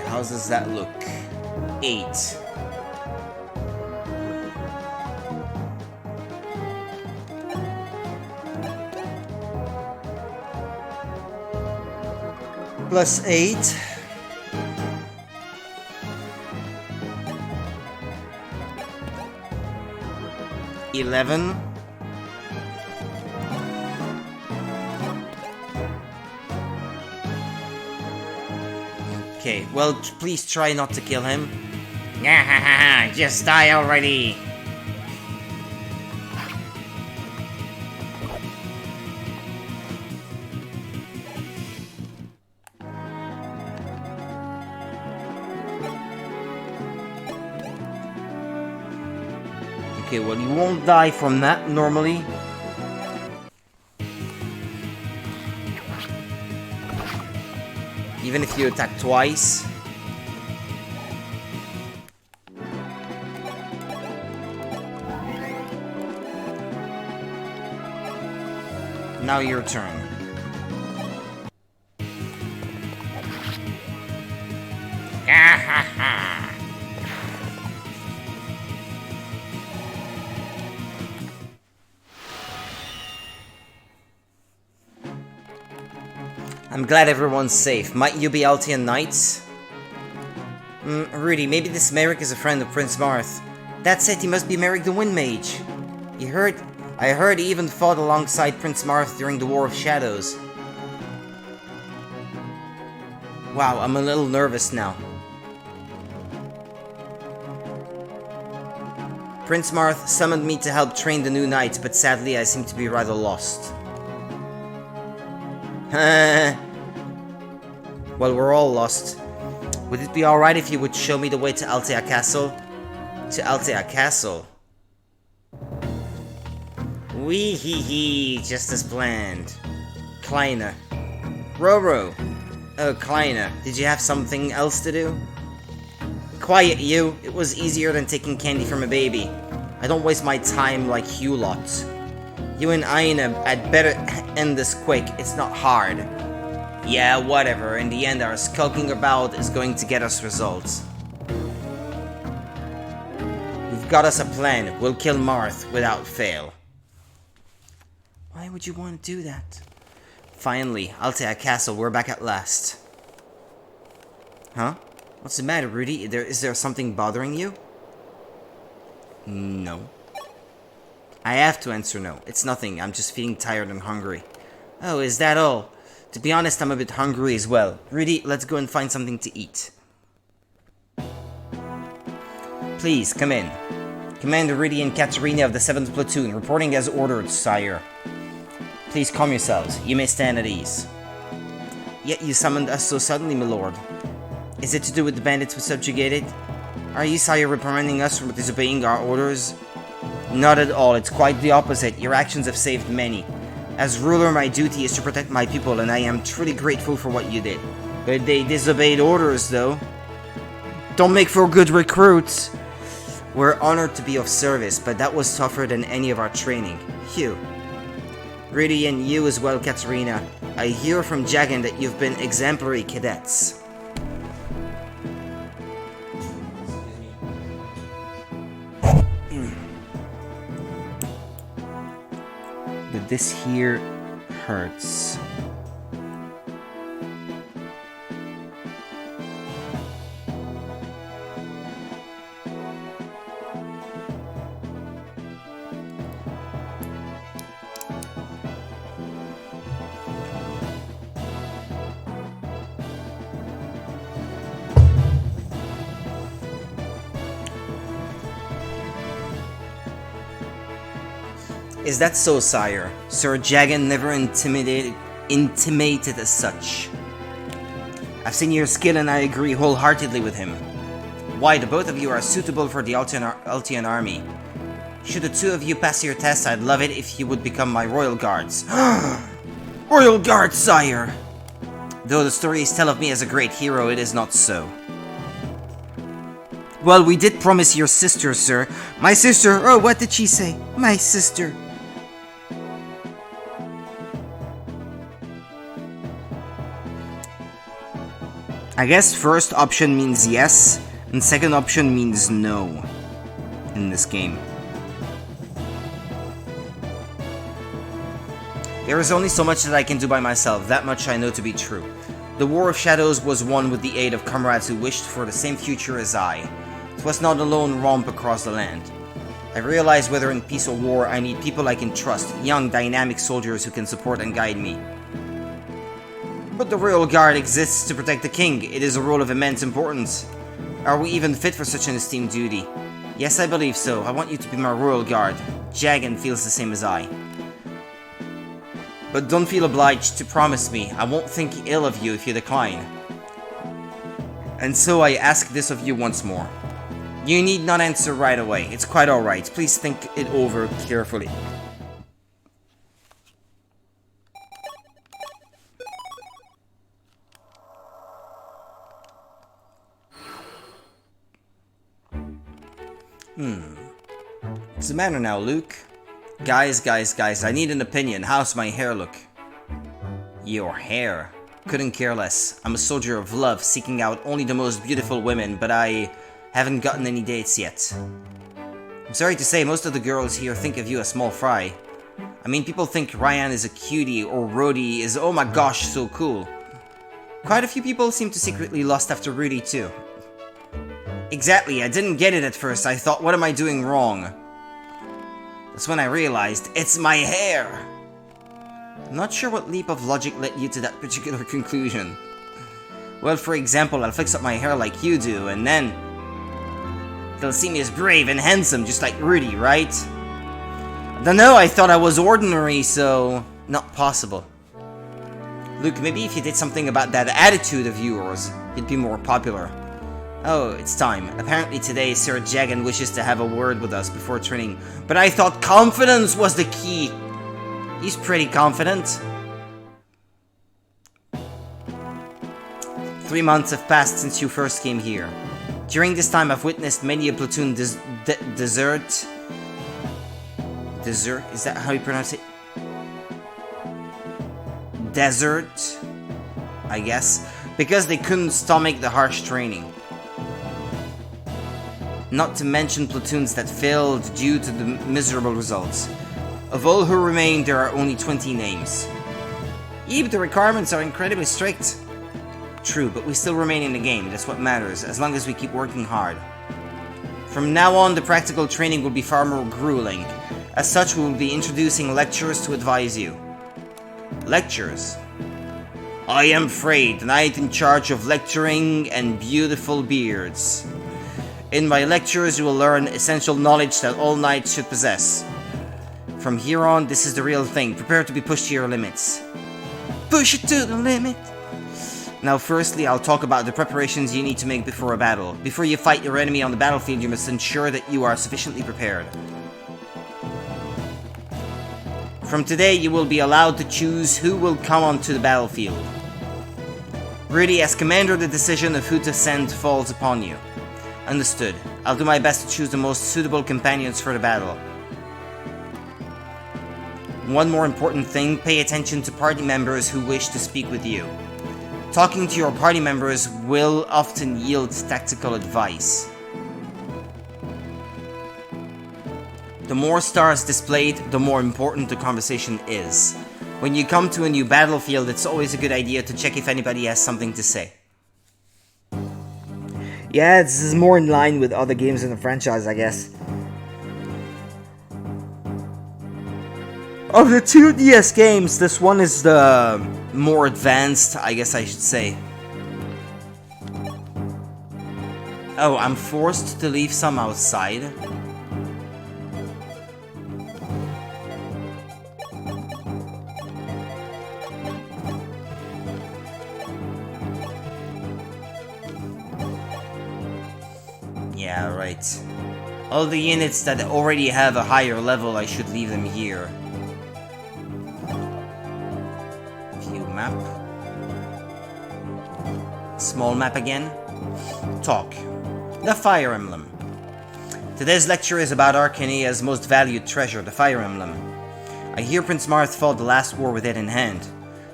How does that look? 8. Plus 8. $11. Okay, well, please try not to kill him. Just die already. Okay, well, you won't die from that normally. Even if you attack twice. Now your turn. I'm glad everyone's safe. Might you be Altian Knights? Rudy, maybe this Merrick is a friend of Prince Marth. That said, he must be Merrick the Wind Mage. I heard he even fought alongside Prince Marth during the War of Shadows. Wow, I'm a little nervous now. Prince Marth summoned me to help train the new knights, but sadly I seem to be rather lost. Well, we're all lost. Would it be alright if you would show me the way to Altea Castle? To Altea Castle? Wee hee hee, just as planned. Kleiner. Roro. Oh, Kleiner, did you have something else to do? Quiet, you. It was easier than taking candy from a baby. I don't waste my time like you lot. You and Aina had better end this quick. It's not hard. Yeah, whatever. In the end, our skulking about is going to get us results. We've got us a plan. We'll kill Marth without fail. Why would you want to do that? Finally, Altea Castle, we're back at last. Huh? What's the matter, Rudy? Is there something bothering you? No. I have to answer no. It's nothing. I'm just feeling tired and hungry. Oh, is that all? To be honest, I'm a bit hungry as well. Rudy, let's go and find something to eat. Please, come in. Commander Rudy and Katerina of the 7th Platoon, reporting as ordered, sire. Please calm yourselves. You may stand at ease. Yet you summoned us so suddenly, my lord. Is it to do with the bandits we subjugated? Are you, sire, reprimanding us for disobeying our orders? Not at all. It's quite the opposite. Your actions have saved many. As ruler, my duty is to protect my people, and I am truly grateful for what you did. But they disobeyed orders, though. Don't make for good recruits. We're honored to be of service, but that was tougher than any of our training. Phew. Rudy, and you as well, Katerina. I hear from Jagan that you've been exemplary cadets. But this here hurts. Is that so, sire? Sir Jagan never intimated as such. I've seen your skill and I agree wholeheartedly with him. Why, the both of you are suitable for the Altian army. Should the two of you pass your test, I'd love it if you would become my royal guards. Royal guards, sire! Though the stories tell of me as a great hero, it is not so. Well, we did promise your sister, sir. My sister? Oh, what did she say? My sister. I guess first option means yes, and second option means no in this game. There is only so much that I can do by myself, that much I know to be true. The War of Shadows was won with the aid of comrades who wished for the same future as I. It was not a lone romp across the land. I realize whether in peace or war, I need people I can trust, young, dynamic soldiers who can support and guide me. But the Royal Guard exists to protect the king. It is a role of immense importance. Are we even fit for such an esteemed duty? Yes, I believe so. I want you to be my Royal Guard. Jagan feels the same as I. But don't feel obliged to promise me. I won't think ill of you if you decline. And so I ask this of you once more. You need not answer right away. It's quite alright. Please think it over carefully. What's the matter now, Luke? Guys, I need an opinion. How's my hair look? Your hair? Couldn't care less. I'm a soldier of love, seeking out only the most beautiful women, but I haven't gotten any dates yet. I'm sorry to say, most of the girls here think of you as small fry. I mean, people think Ryan is a cutie, or Rhodey is, oh my gosh, so cool. Quite a few people seem to secretly lust after Rudy, too. Exactly, I didn't get it at first. I thought, what am I doing wrong? That's when I realized, it's my hair! I'm not sure what leap of logic led you to that particular conclusion. Well, for example, I'll fix up my hair like you do, and then they'll see me as brave and handsome, just like Rudy, right? I don't know, I thought I was ordinary, so not possible. Luke, maybe if you did something about that attitude of yours, you'd be more popular. Oh, it's time. Apparently today, Sir Jagan wishes to have a word with us before training, but I thought confidence was the key. He's pretty confident. 3 months have passed since you first came here. During this time, I've witnessed many a platoon desert? Is that how you pronounce it? Desert, I guess, because they couldn't stomach the harsh training. Not to mention platoons that failed due to the miserable results. Of all who remain, there are only 20 names. Yeah, but the requirements are incredibly strict. True, but we still remain in the game, that's what matters, as long as we keep working hard. From now on, the practical training will be far more grueling. As such, we will be introducing lectures to advise you. Lectures? I am Frey, the knight in charge of lecturing and beautiful beards. In my lectures, you will learn essential knowledge that all knights should possess. From here on, this is the real thing. Prepare to be pushed to your limits. Push it to the limit! Now firstly, I'll talk about the preparations you need to make before a battle. Before you fight your enemy on the battlefield, you must ensure that you are sufficiently prepared. From today, you will be allowed to choose who will come onto the battlefield. Really, as commander, the decision of who to send falls upon you. Understood. I'll do my best to choose the most suitable companions for the battle. One more important thing, pay attention to party members who wish to speak with you. Talking to your party members will often yield tactical advice. The more stars displayed, the more important the conversation is. When you come to a new battlefield, it's always a good idea to check if anybody has something to say. Yeah, this is more in line with other games in the franchise, I guess. Of the two DS games, this one is the more advanced, I guess I should say. Oh, I'm forced to leave some outside. Yeah, right. All the units that already have a higher level, I should leave them here. View map. Small map again. Talk. The Fire Emblem. Today's lecture is about Arcania's most valued treasure, the Fire Emblem. I hear Prince Marth fought the last war with it in hand.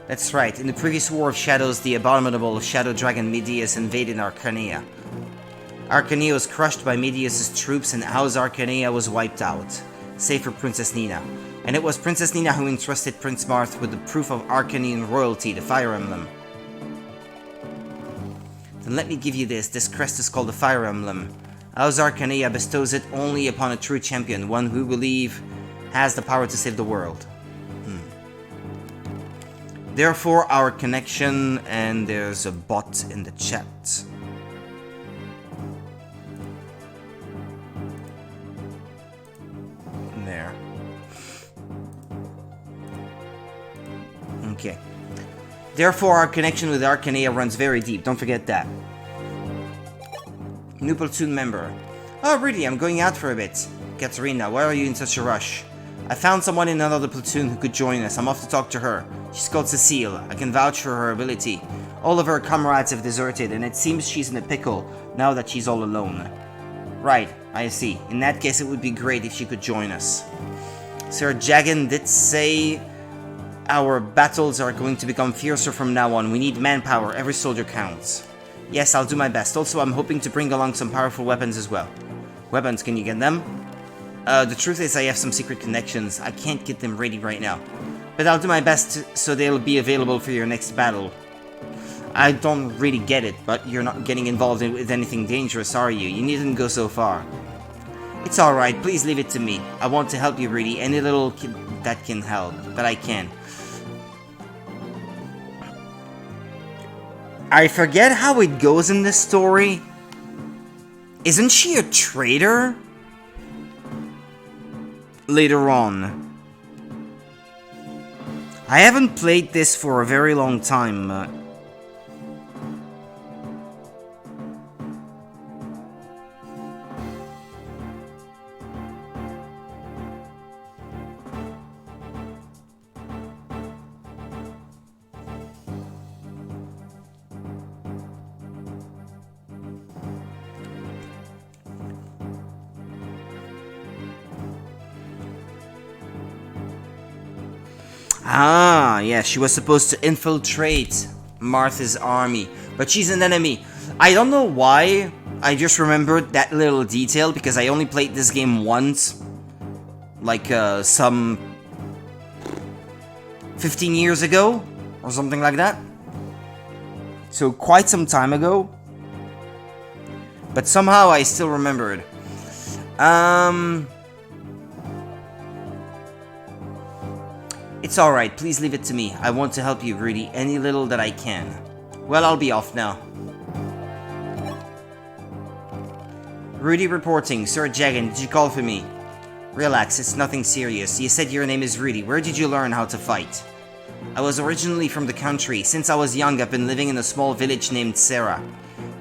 That's right, in the previous War of Shadows, the abominable Shadow Dragon Medius invaded Arcania. Arcania was crushed by Medius' troops and House Arcania was wiped out, save for Princess Nina. And it was Princess Nina who entrusted Prince Marth with the proof of Arcanian royalty, the Fire Emblem. Then let me give you this. This crest is called the Fire Emblem. House Arcania bestows it only upon a true champion, one who believe has the power to save the world. Therefore, our connection, and there's a bot in the chat. There. Okay. Therefore, our connection with Arcania runs very deep. Don't forget that. New platoon member. Oh, really? I'm going out for a bit. Katarina, why are you in such a rush? I found someone in another platoon who could join us. I'm off to talk to her. She's called Cecile. I can vouch for her ability. All of her comrades have deserted, and it seems she's in a pickle now that she's all alone. Right, I see. In that case, it would be great if she could join us. Sir Jagan did say our battles are going to become fiercer from now on. We need manpower. Every soldier counts. Yes, I'll do my best. Also, I'm hoping to bring along some powerful weapons as well. Weapons, can you get them? The truth is I have some secret connections. I can't get them ready right now. But I'll do my best so they'll be available for your next battle. I don't really get it, but you're not getting involved with anything dangerous, are you? You needn't go so far. It's alright, please leave it to me. I want to help you really, any little that can help, but I can. I forget how it goes in this story. Isn't she a traitor? Later on. I haven't played this for a very long time. Ah, yeah, she was supposed to infiltrate Martha's army, but she's an enemy. I don't know why, I just remembered that little detail because I only played this game once. Like, some 15 years ago, or something like that. So, quite some time ago. But somehow I still remembered. It's alright, please leave it to me. I want to help you, Rudy, any little that I can. Well, I'll be off now. Rudy reporting. Sir Jagan, did you call for me? Relax, it's nothing serious. You said your name is Rudy. Where did you learn how to fight? I was originally from the country. Since I was young, I've been living in a small village named Sarah.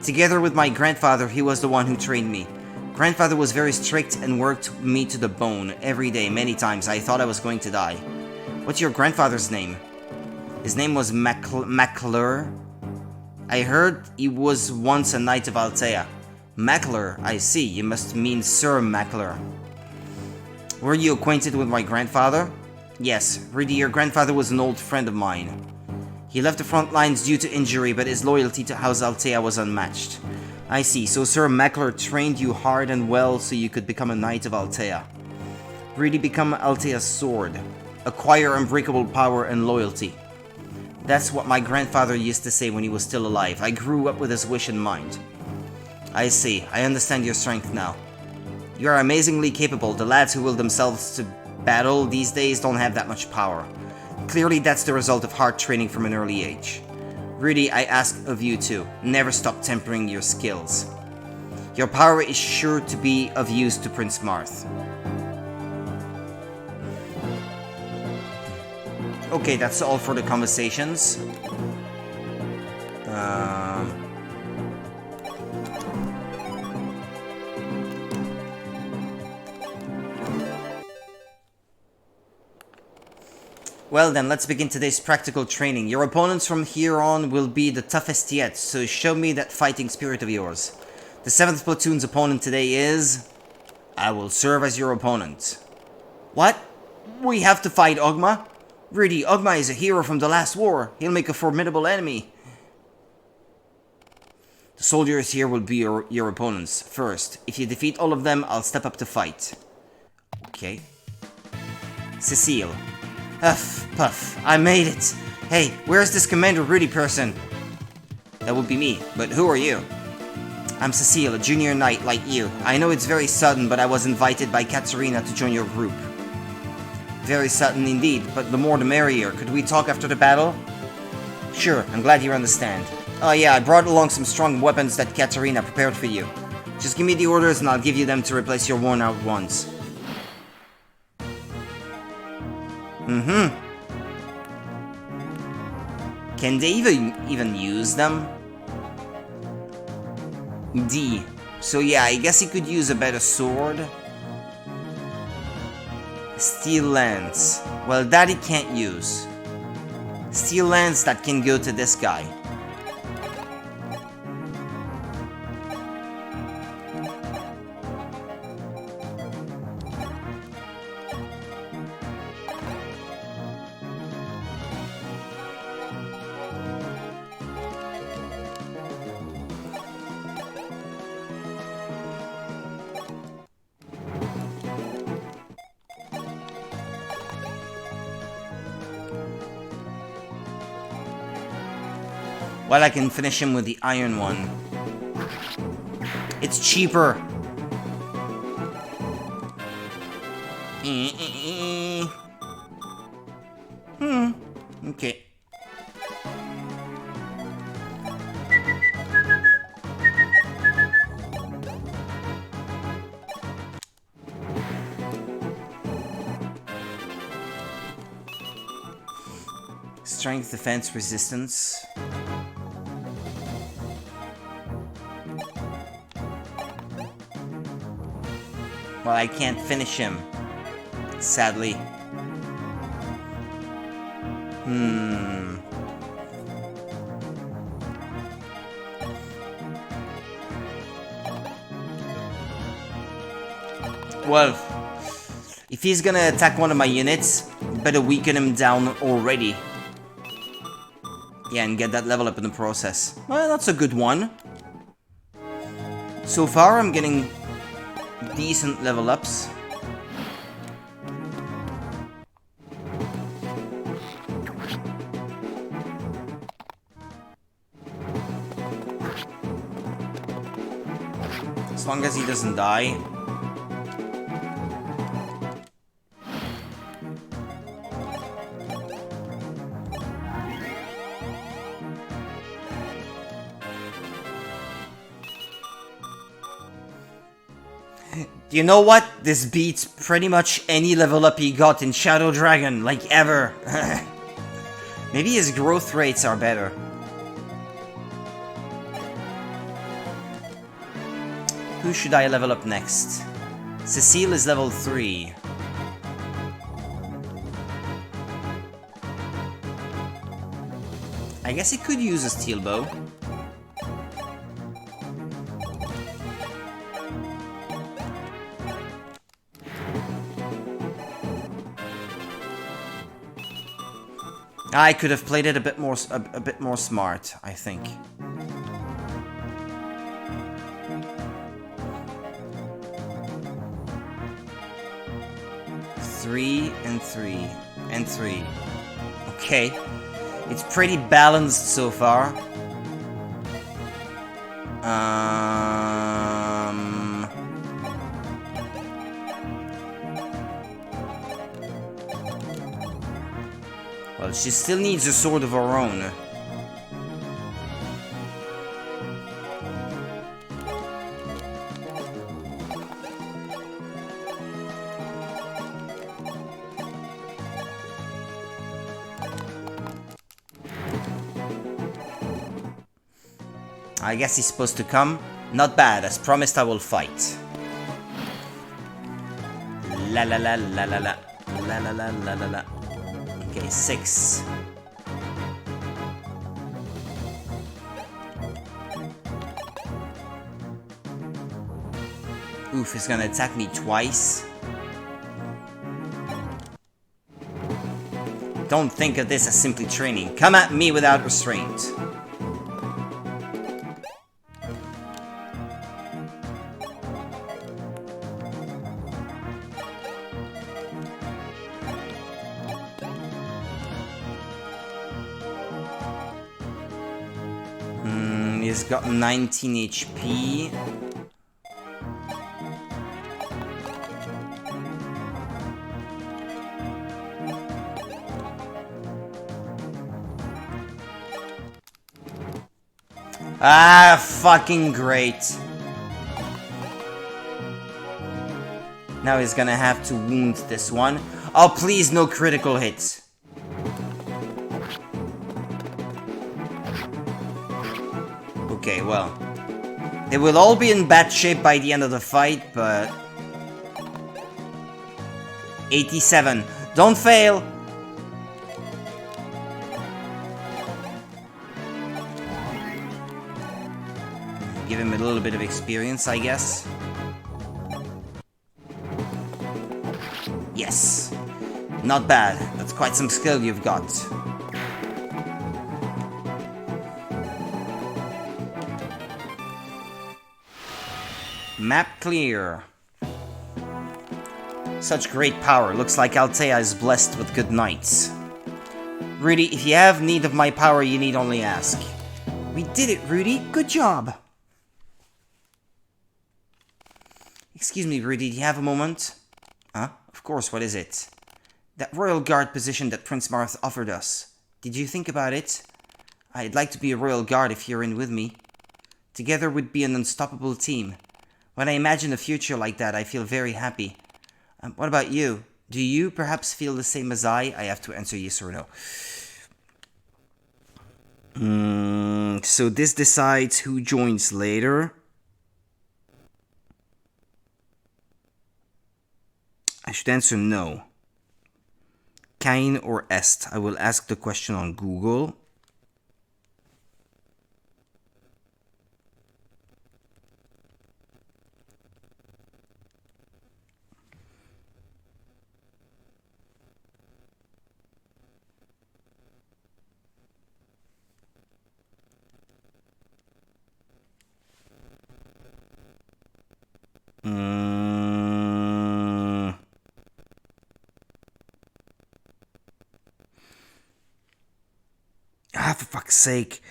Together with my grandfather, he was the one who trained me. Grandfather was very strict and worked me to the bone. Every day, many times, I thought I was going to die. What's your grandfather's name? His name was McClure. I heard he was once a knight of Altea. McClure, I see. You must mean Sir McClure. Were you acquainted with my grandfather? Yes, Rudy, your grandfather was an old friend of mine. He left the front lines due to injury, but his loyalty to House Altea was unmatched. I see, so Sir McClure trained you hard and well so you could become a knight of Altea. Rudy, become Altea's sword. Acquire unbreakable power and loyalty. That's what my grandfather used to say when he was still alive. I grew up with his wish in mind. I see. I understand your strength now. You are amazingly capable. The lads who will themselves to battle these days don't have that much power. Clearly that's the result of hard training from an early age. Rudy, I ask of you too. Never stop tempering your skills. Your power is sure to be of use to Prince Marth. Okay, that's all for the conversations. Well then, let's begin today's practical training. Your opponents from here on will be the toughest yet, so show me that fighting spirit of yours. The 7th platoon's opponent today is... I will serve as your opponent. What? We have to fight Ogma? Rudy, Ogma is a hero from the last war. He'll make a formidable enemy. The soldiers here will be your opponents. First, if you defeat all of them, I'll step up to fight. Okay. Cecile. Huff, puff, I made it. Hey, where's this Commander Rudy person? That would be me, but who are you? I'm Cecile, a junior knight like you. I know it's very sudden, but I was invited by Katarina to join your group. Very sudden indeed, but the more the merrier. Could we talk after the battle? Sure, I'm glad you understand. Oh yeah, I brought along some strong weapons that Katarina prepared for you. Just give me the orders and I'll give you them to replace your worn out ones. Can they even use them? D. So yeah, I guess he could use a better sword. Steel lance. Well, that he can't use. Steel lance, that can go to this guy. Well, I can finish him with the iron one. It's cheaper. Okay. Strength, defense, resistance. Well, I can't finish him, sadly. Well, If he's gonna attack one of my units, better weaken him down already. Yeah, and get that level up in the process. Well, that's a good one. So far, I'm getting decent level ups. As long as he doesn't die. You know what? This beats pretty much any level up he got in Shadow Dragon, like ever. Maybe his growth rates are better. Who should I level up next? Cecile is level 3. I guess he could use a steel bow. I could have played it a bit more smart, I think. Three and 3 and 3. Okay, it's pretty balanced so far. Well, she still needs a sword of her own. I guess he's supposed to come. Not bad, as promised I will fight. La la la la la la. La la la la la la. Okay, 6. Oof, he's gonna attack me twice. Don't think of this as simply training. Come at me without restraint. He's got 19 HP. Ah, fucking great. Now he's gonna have to wound this one. Oh, please, no critical hits. Okay, well, they will all be in bad shape by the end of the fight, but... 87. Don't fail! Give him a little bit of experience, I guess. Yes! Not bad. That's quite some skill you've got. Map clear. Such great power. Looks like Altea is blessed with good knights. Rudy, if you have need of my power, you need only ask. We did it, Rudy. Good job. Excuse me, Rudy, do you have a moment? Huh? Of course, what is it? That Royal Guard position that Prince Marth offered us. Did you think about it? I'd like to be a Royal Guard if you're in with me. Together we'd be an unstoppable team. When I imagine a future like that, I feel very happy. What about you? Do you perhaps feel the same as I? I have to answer yes or no. So this decides who joins later. I should answer no. Cain or Est? I will ask the question on Google. For fuck's sake.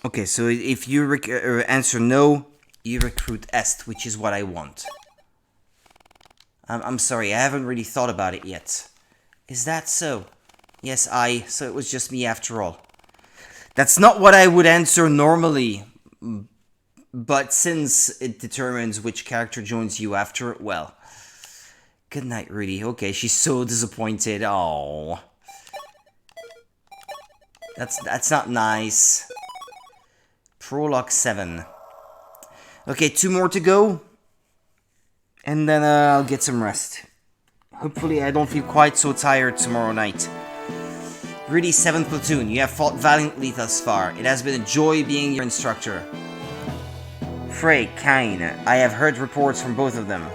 Okay, so if you answer no, you recruit Est, which is what I want. I'm sorry, I haven't really thought about it yet. Is that so? Yes, so it was just me after all. That's not what I would answer normally, but since it determines which character joins you after, well. Good night, Rudy. Okay, she's so disappointed. Oh, that's not nice. Prologue 7. Okay, 2 more to go. And then I'll get some rest. Hopefully I don't feel quite so tired tomorrow night. Rudy, 7th Platoon, you have fought valiantly thus far. It has been a joy being your instructor. Frey, Kine, I have heard reports from both of them.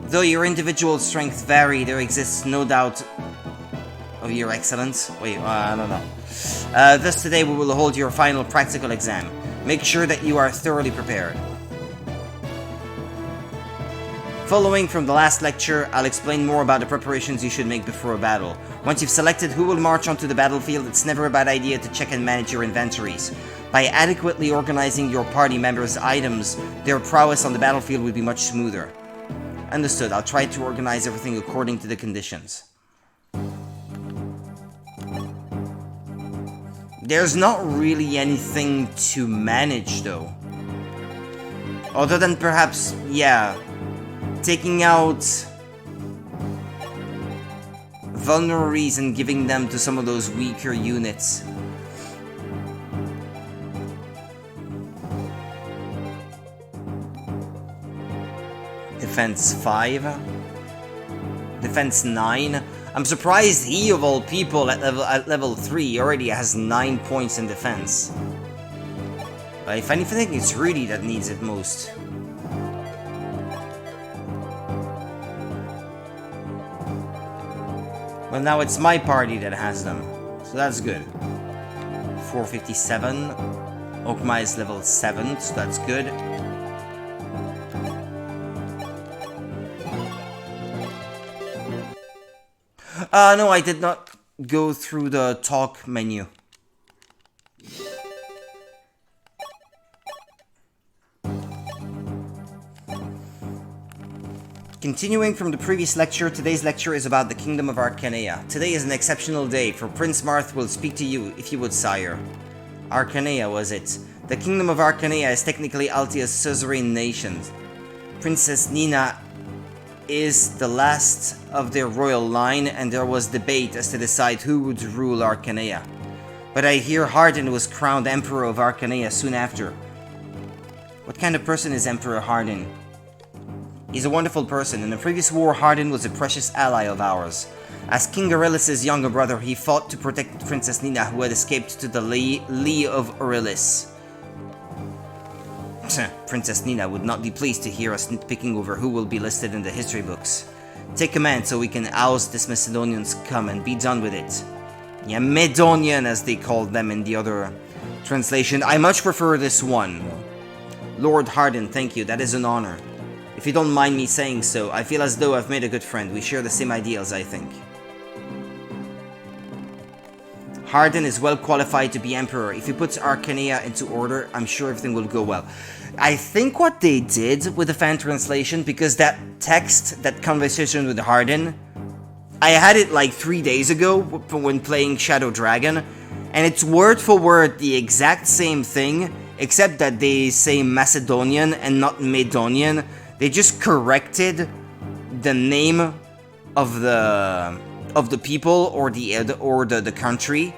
Though your individual strengths vary, there exists no doubt of your excellence. Wait, I don't know. Thus today we will hold your final practical exam. Make sure that you are thoroughly prepared. Following from the last lecture, I'll explain more about the preparations you should make before a battle. Once you've selected who will march onto the battlefield, it's never a bad idea to check and manage your inventories. By adequately organizing your party members' items, their prowess on the battlefield will be much smoother. Understood, I'll try to organize everything according to the conditions. There's not really anything to manage, though. Other than perhaps, yeah, taking out vulneraries and giving them to some of those weaker units. Defense 5. Defense 9. I'm surprised he, of all people, at level 3 already has 9 points in defense. But if anything, it's Rudy that needs it most. Well, now it's my party that has them, so that's good. 457. Okma is level 7, so that's good. No, I did not go through the talk menu. Continuing from the previous lecture, today's lecture is about the Kingdom of Arcanea. Today is an exceptional day, for Prince Marth will speak to you, if you would, sire. Arcanea, was it? The Kingdom of Arcanea is technically Altia's suzerain nation. Princess Nina is the last of their royal line, and there was debate as to decide who would rule Arcanea. But I hear Hardin was crowned Emperor of Arcanea soon after. What kind of person is Emperor Hardin? He's a wonderful person. In the previous war, Hardin was a precious ally of ours. As King Aurelius' younger brother, he fought to protect Princess Nina, who had escaped to the Lee of Aurelius. Princess Nina would not be pleased to hear us nitpicking over who will be listed in the history books. Take command so we can oust this Macedonian scum and be done with it. Yeah, Medonian as they called them in the other translation. I much prefer this one. Lord Hardin, thank you, that is an honor. If you don't mind me saying so, I feel as though I've made a good friend. We share the same ideals, I think. Hardin is well qualified to be Emperor. If he puts Arcanea into order, I'm sure everything will go well. I think what they did with the fan translation, because that text, that conversation with Hardin, I had it like 3 days ago when playing Shadow Dragon, and it's word for word the exact same thing, except that they say Macedonian and not Medonian. They just corrected the name of the people or the country,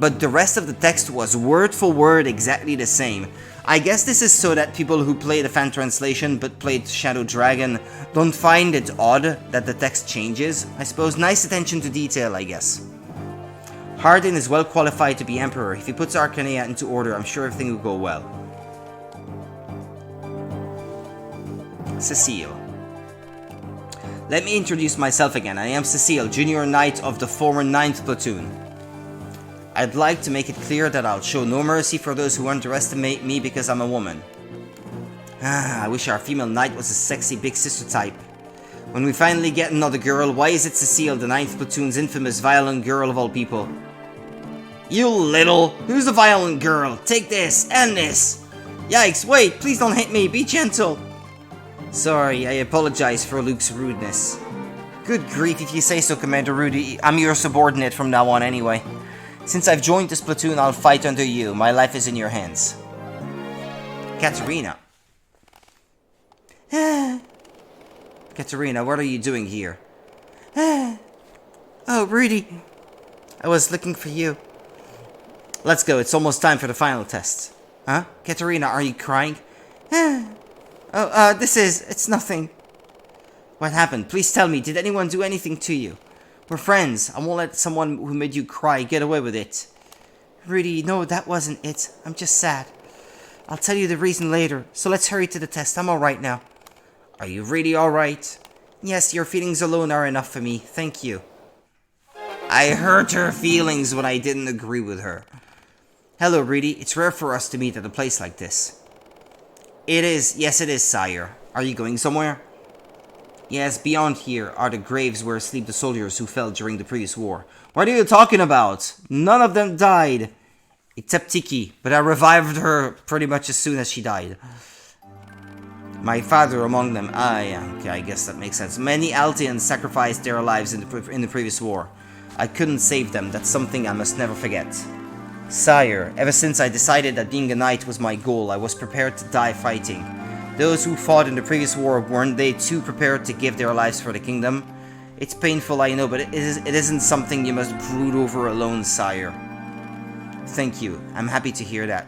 but the rest of the text was word for word exactly the same. I guess this is so that people who play the fan translation but played Shadow Dragon don't find it odd that the text changes. I suppose nice attention to detail, I guess. Hardin is well qualified to be Emperor. If he puts Arcanea into order, I'm sure everything will go well. Cecile. Let me introduce myself again. I am Cecile, Junior Knight of the former 9th Platoon. I'd like to make it clear that I'll show no mercy for those who underestimate me because I'm a woman. I wish our female knight was a sexy big sister type. When we finally get another girl, why is it Cecile, the 9th platoon's infamous violent girl of all people? You little! Who's the violent girl? Take this, and this! Yikes, wait, please don't hit me, be gentle! Sorry, I apologize for Luke's rudeness. Good grief if you say so, Commander Rudy. I'm your subordinate from now on anyway. Since I've joined this platoon, I'll fight under you. My life is in your hands. Katerina. Katerina, what are you doing here? Oh, Rudy. I was looking for you. Let's go, it's almost time for the final test. Huh? Katerina, are you crying? It's nothing. What happened? Please tell me, did anyone do anything to you? We're friends. I won't let someone who made you cry get away with it. Rudy, no, that wasn't it. I'm just sad. I'll tell you the reason later, so let's hurry to the test. I'm alright now. Are you really alright? Yes, your feelings alone are enough for me. Thank you. I hurt her feelings when I didn't agree with her. Hello, Rudy. It's rare for us to meet at a place like this. It is. Yes, it is, sire. Are you going somewhere? Yes, beyond here are the graves where sleep the soldiers who fell during the previous war. What are you talking about? None of them died. Except Tiki, but I revived her pretty much as soon as she died. My father among them. Yeah, okay, I guess that makes sense. Many Altians sacrificed their lives in the previous war. I couldn't save them. That's something I must never forget. Sire, ever since I decided that being a knight was my goal, I was prepared to die fighting. Those who fought in the previous war, weren't they too prepared to give their lives for the kingdom? It's painful, I know, but it isn't something you must brood over alone, sire. Thank you. I'm happy to hear that.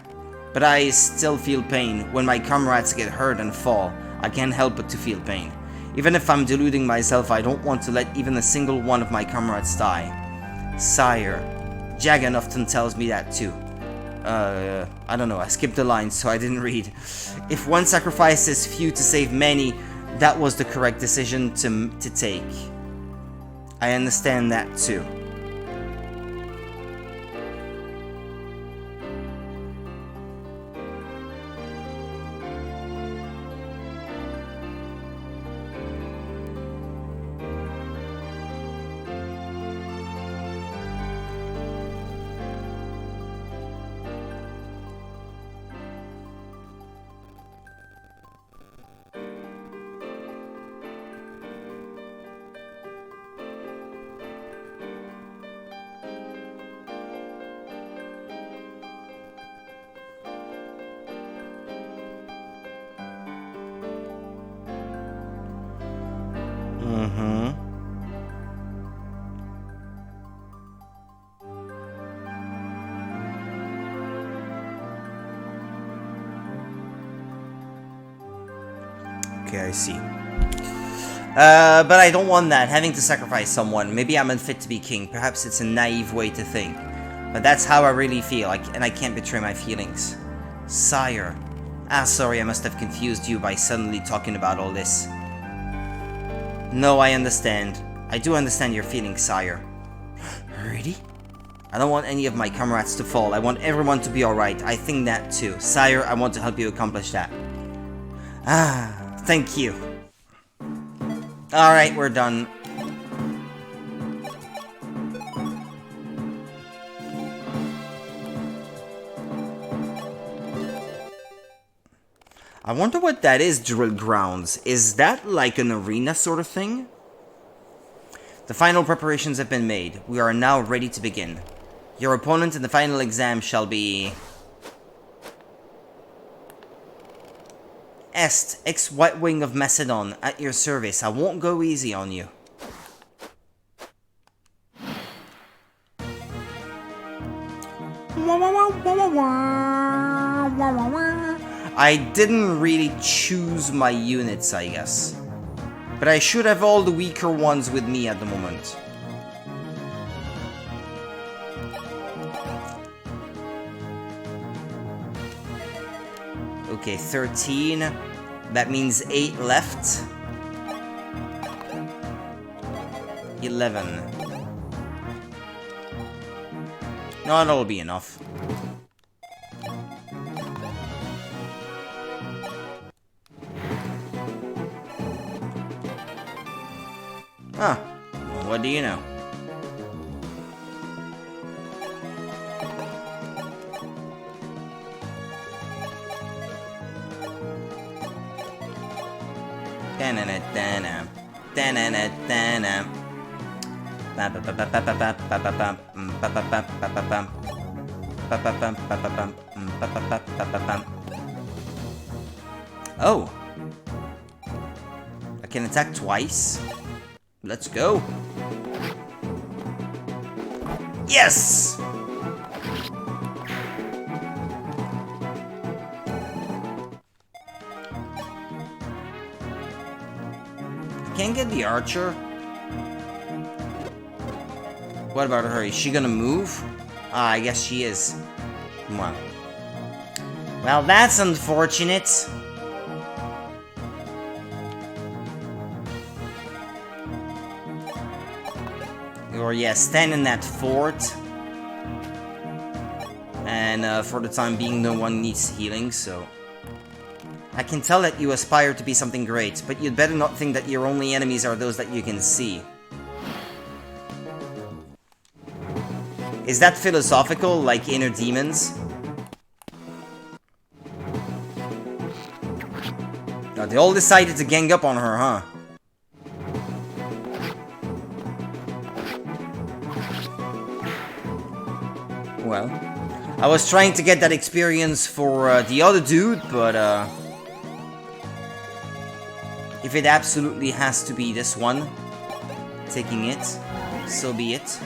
But I still feel pain. When my comrades get hurt and fall, I can't help but to feel pain. Even if I'm deluding myself, I don't want to let even a single one of my comrades die. Sire, Jagan often tells me that too. I don't know, I skipped the line, so I didn't read. If one sacrifices few to save many, that was the correct decision to take. I understand that too. Okay, I see. But I don't want that, having to sacrifice someone. Maybe I'm unfit to be king. Perhaps it's a naive way to think. But that's how I really feel, and I can't betray my feelings. Sire. Sorry, I must have confused you by suddenly talking about all this. No, I understand. I do understand your feelings, sire. Really? I don't want any of my comrades to fall. I want everyone to be alright. I think that too. Sire, I want to help you accomplish that. Thank you. Alright, we're done. I wonder what that is, drill grounds. Is that like an arena sort of thing? The final preparations have been made. We are now ready to begin. Your opponent in the final exam shall be... Est, ex-White Wing of Macedon, at your service. I won't go easy on you. I didn't really choose my units, I guess. But I should have all the weaker ones with me at the moment. Okay, 13. That means 8 left. 11. No, that'll be enough. Huh. Well, what do you know? Oh. I can attack twice. Let's go. Yes! Can't get the archer. What about her? Is she gonna move? Ah, I guess she is. Come on. Well, that's unfortunate. Or yeah, stand in that fort. And for the time being, no one needs healing, so... I can tell that you aspire to be something great, but you'd better not think that your only enemies are those that you can see. Is that philosophical, like inner demons? Oh, they all decided to gang up on her, huh? Well, I was trying to get that experience for the other dude, but if it absolutely has to be this one, taking it, so be it.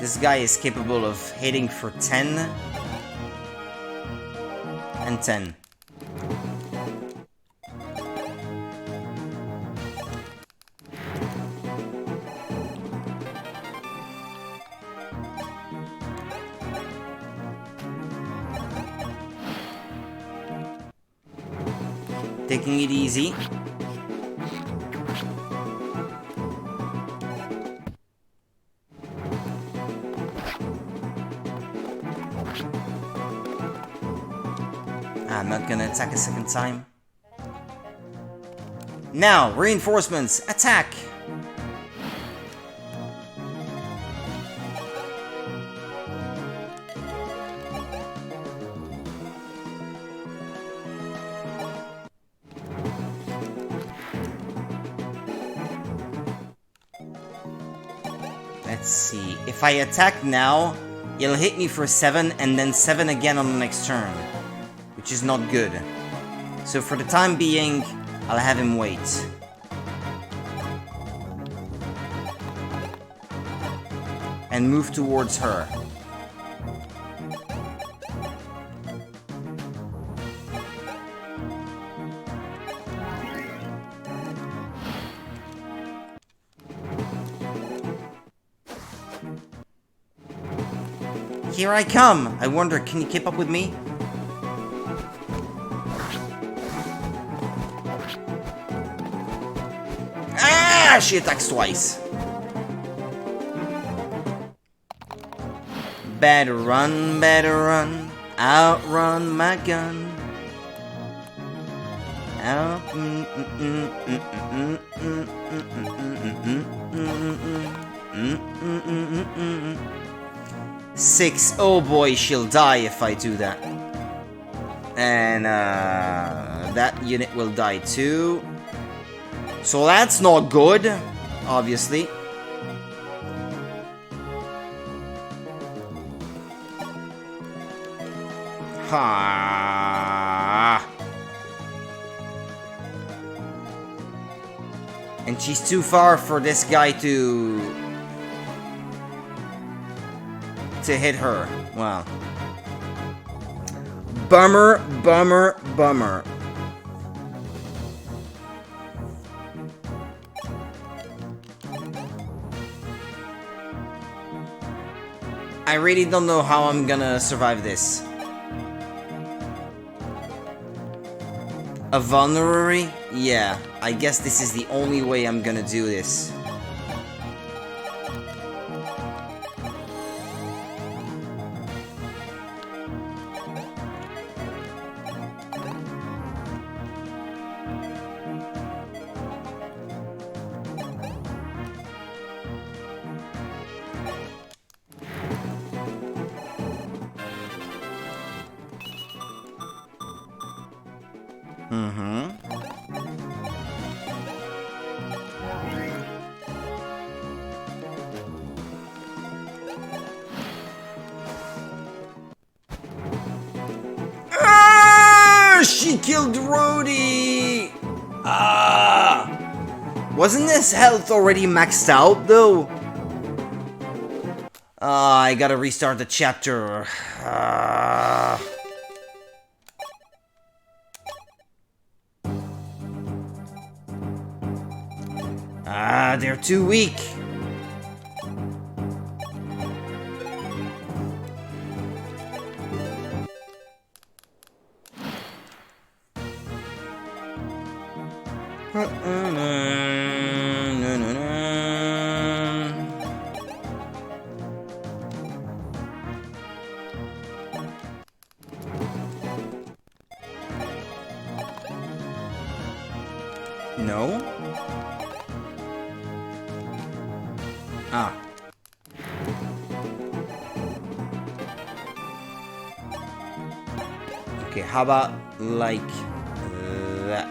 This guy is capable of hitting for 10 and 10. Taking it easy. I'm not gonna attack a second time. Now, reinforcements, attack! Let's see. If I attack now, it'll hit me for 7 and then 7 again on the next turn, which is not good. So for the time being, I'll have him wait. And move towards her. Here I come! I wonder, can you keep up with me? Ah! She attacks twice. Better run, outrun my gun. Out. 6. Oh boy, she'll die if I do that. And that unit will die too. So that's not good, obviously. Ha. And she's too far for this guy to hit her. Wow. Bummer, bummer, bummer. I really don't know how I'm gonna survive this. A vulnerary? Yeah, I guess this is the only way I'm gonna do this. She killed Rhodey! Ah! Wasn't his health already maxed out, though? I gotta restart the chapter. They're too weak. No? Ah. Okay, how about like that?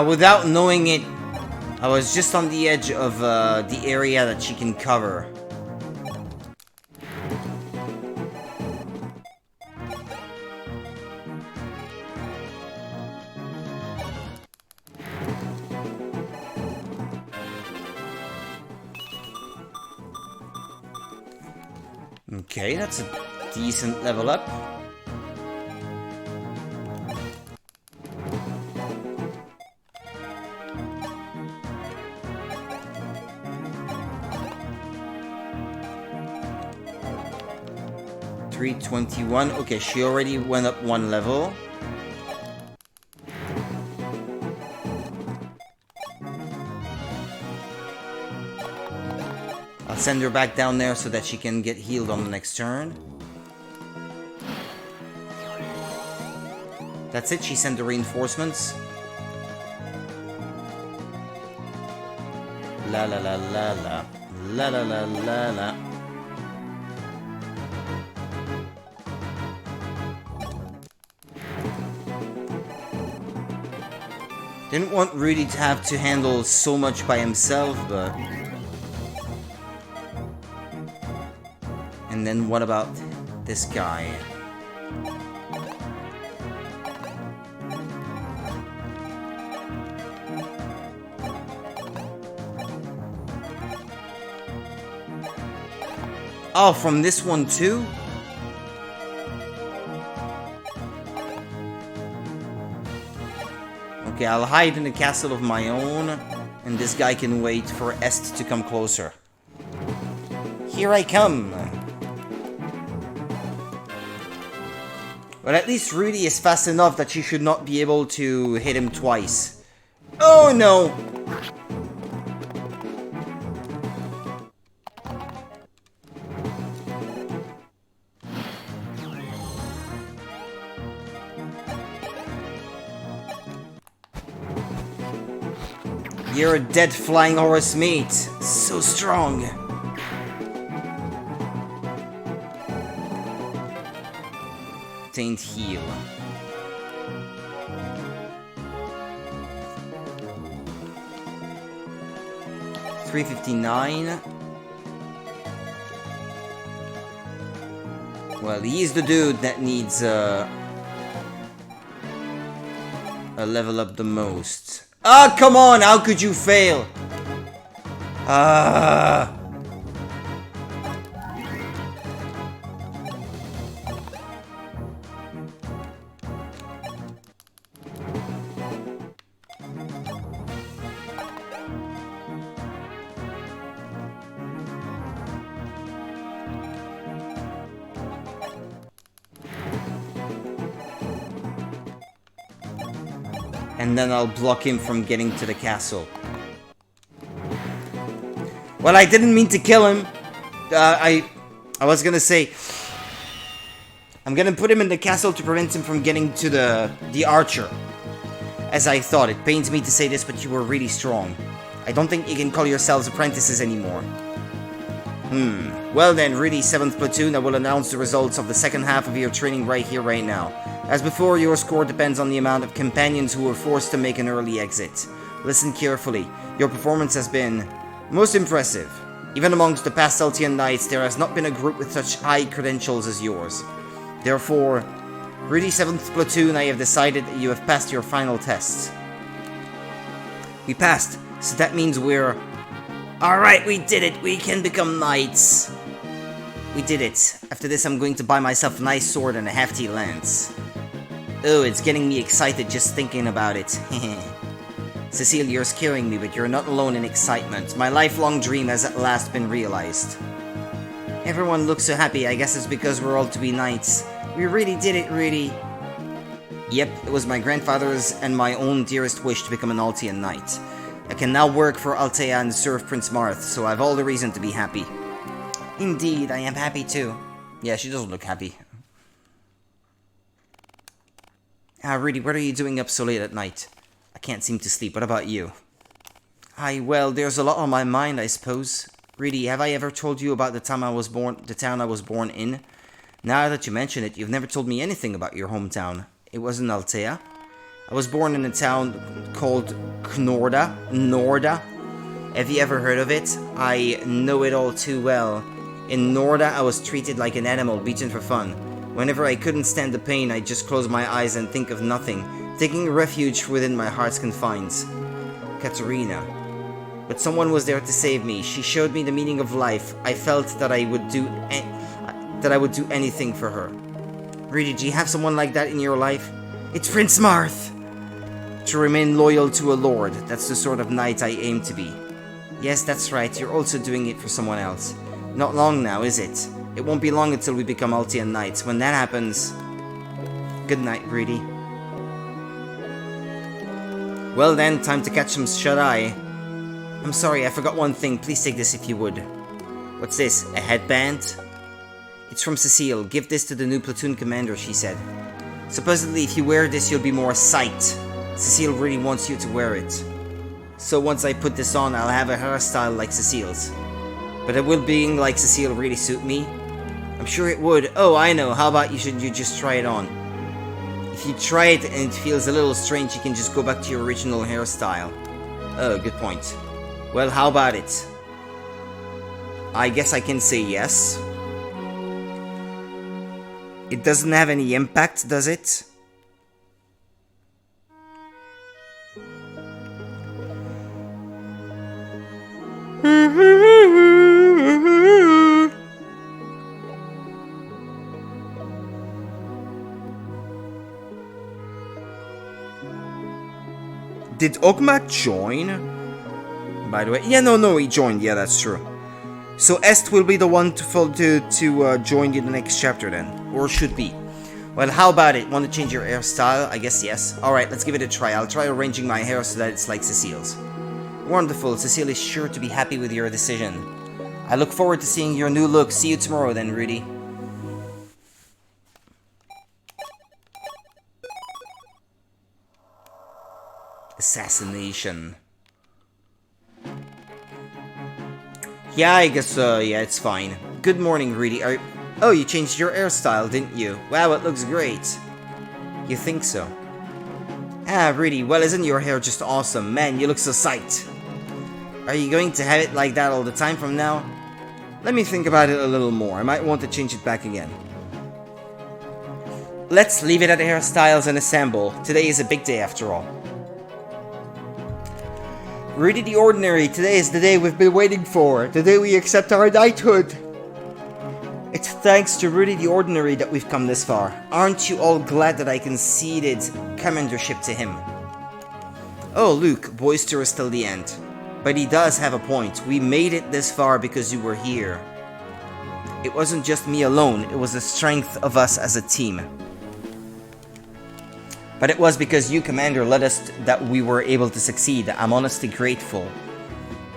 Without knowing it, I was just on the edge of the area that she can cover. Okay, that's a decent level up. $321. Okay, she already went up one level. I'll send her back down there so that she can get healed on the next turn. That's it, she sent the reinforcements. La la la la la. La la la la la. Didn't want Rudy to have to handle so much by himself, but... And then what about this guy? Oh, from this one too? Okay, I'll hide in a castle of my own, and this guy can wait for Est to come closer. Here I come! But at least Rudy is fast enough that she should not be able to hit him twice. Oh no! You're a dead flying horse, mate. So strong. Taint heal. $359. Well, he's the dude that needs a level up the most. Ah, come on! How could you fail? Ah. And then I'll block him from getting to the castle. Well, I didn't mean to kill him. I was gonna say, I'm gonna put him in the castle to prevent him from getting to the archer. As I thought, it pains me to say this, but you were really strong. I don't think you can call yourselves apprentices anymore. Well then, really, 7th Platoon, I will announce the results of the second half of your training right here, right now. As before, your score depends on the amount of companions who were forced to make an early exit. Listen carefully. Your performance has been most impressive. Even amongst the past Eltian Knights, there has not been a group with such high credentials as yours. Therefore, really, 7th Platoon, I have decided that you have passed your final tests. We passed, so that means we're... Alright, we did it! We can become knights! We did it. After this, I'm going to buy myself a nice sword and a hefty lance. Oh, it's getting me excited just thinking about it. Cecile, you're scaring me, but you're not alone in excitement. My lifelong dream has at last been realized. Everyone looks so happy. I guess it's because we're all to be knights. We really did it, really. Yep, it was my grandfather's and my own dearest wish to become an Altian knight. I can now work for Altea and serve Prince Marth, so I've all the reason to be happy. Indeed, I am happy too. Yeah, she doesn't look happy. Rudy, what are you doing up so late at night? I can't seem to sleep. What about you? Well, there's a lot on my mind, I suppose. Rudy, have I ever told you about the town I was born in? Now that you mention it, you've never told me anything about your hometown. It was in Altea. I was born in a town called Norda. Have you ever heard of it? I know it all too well. In Norda, I was treated like an animal, beaten for fun. Whenever I couldn't stand the pain, I'd just close my eyes and think of nothing, taking refuge within my heart's confines. Katerina. But someone was there to save me. She showed me the meaning of life. I felt that I would do anything for her. Really, do you have someone like that in your life? It's Prince Marth! To remain loyal to a lord, that's the sort of knight I aim to be. Yes, that's right, you're also doing it for someone else. Not long now, is it? It won't be long until we become Altian knights. When that happens... Good night, Greedy. Well then, time to catch some shut-eye. I'm sorry, I forgot one thing. Please take this if you would. What's this? A headband? It's from Cecile. Give this to the new platoon commander, she said. Supposedly, if you wear this, you'll be more psyched. Cecile really wants you to wear it. So once I put this on, I'll have a hairstyle like Cecile's. But will being like Cecile really suit me? I'm sure it would. Oh, I know. How about you just try it on? If you try it and it feels a little strange, you can just go back to your original hairstyle. Oh, good point. Well, how about it? I guess I can say yes. It doesn't have any impact, does it? Did Ogma join? By the way, yeah, no, he joined. Yeah, that's true. So Est will be the one to join you in the next chapter then, or should be. Well, how about it? Want to change your hairstyle? I guess yes. All right, let's give it a try. I'll try arranging my hair so that it's like Cecile's. Wonderful. Cecile is sure to be happy with your decision. I look forward to seeing your new look. See you tomorrow then, Rudy. Assassination. Yeah, I guess, yeah, it's fine. Good morning, Reedy. Oh, you changed your hairstyle, didn't you? Wow, it looks great. You think so? Ah, Reedy, well, isn't your hair just awesome? Man, you look so psyched. Are you going to have it like that all the time from now? Let me think about it a little more. I might want to change it back again. Let's leave it at hairstyles and assemble. Today is a big day after all. Rudy the Ordinary, today is the day we've been waiting for. The day we accept our knighthood. It's thanks to Rudy the Ordinary that we've come this far. Aren't you all glad that I conceded commandership to him? Oh, Luke, boisterous till the end. But he does have a point. We made it this far because you were here. It wasn't just me alone, it was the strength of us as a team. But it was because you, Commander, led us that we were able to succeed. I'm honestly grateful.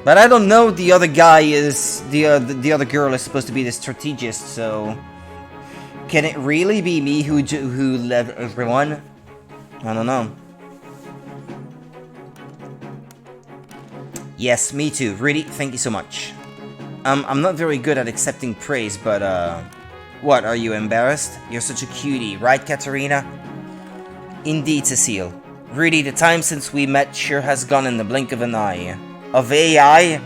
But I don't know, the other guy is... The other girl is supposed to be the strategist, so... Can it really be me who led everyone? I don't know. Yes, me too. Really, thank you so much. I'm not very good at accepting praise, but, What, are you embarrassed? You're such a cutie, right, Katarina? Indeed, Cecile. Really, the time since we met sure has gone in the blink of an eye. Of AI?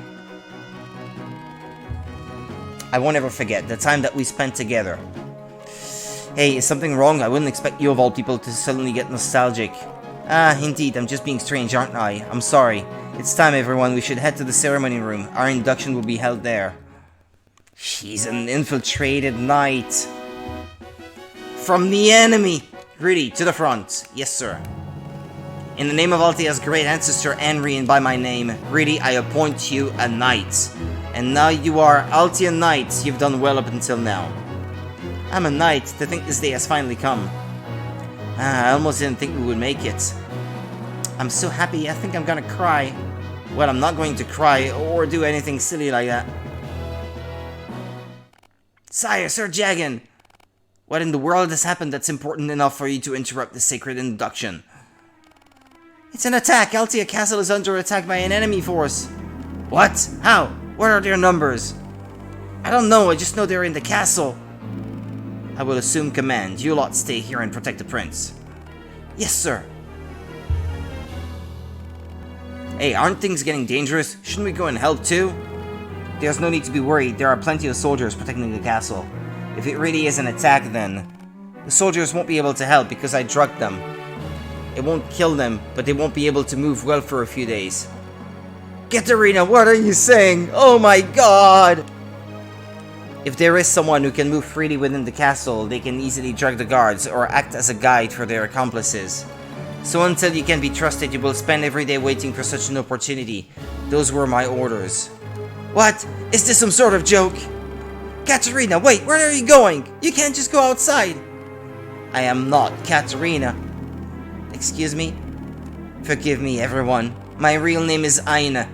I won't ever forget the time that we spent together. Hey, is something wrong? I wouldn't expect you of all people to suddenly get nostalgic. Ah, indeed, I'm just being strange, aren't I? I'm sorry. It's time, everyone. We should head to the ceremony room. Our induction will be held there. She's an infiltrated knight. From the enemy! Really, to the front. Yes, sir. In the name of Altea's great ancestor Henry and by my name, really, I appoint you a knight. And now you are Altea Knight. You've done well up until now. I'm a knight. To think this day has finally come. I almost didn't think we would make it. I'm so happy, I think I'm gonna cry. Well, I'm not going to cry or do anything silly like that. Sire, Sir Jagan! What in the world has happened that's important enough for you to interrupt the sacred induction? It's an attack! Altea Castle is under attack by an enemy force! What? How? What are their numbers? I don't know, I just know they're in the castle. I will assume command. You lot stay here and protect the prince. Yes, sir. Hey, aren't things getting dangerous? Shouldn't we go and help too? There's no need to be worried. There are plenty of soldiers protecting the castle. If it really is an attack, then the soldiers won't be able to help because I drugged them. It won't kill them, but they won't be able to move well for a few days. Katarina, what are you saying? Oh my god! If there is someone who can move freely within the castle, they can easily drug the guards or act as a guide for their accomplices. So until you can be trusted, you will spend every day waiting for such an opportunity. Those were my orders. What? Is this some sort of joke? Katarina, wait, where are you going? You can't just go outside. I am not Katarina. Excuse me? Forgive me, everyone. My real name is Aina.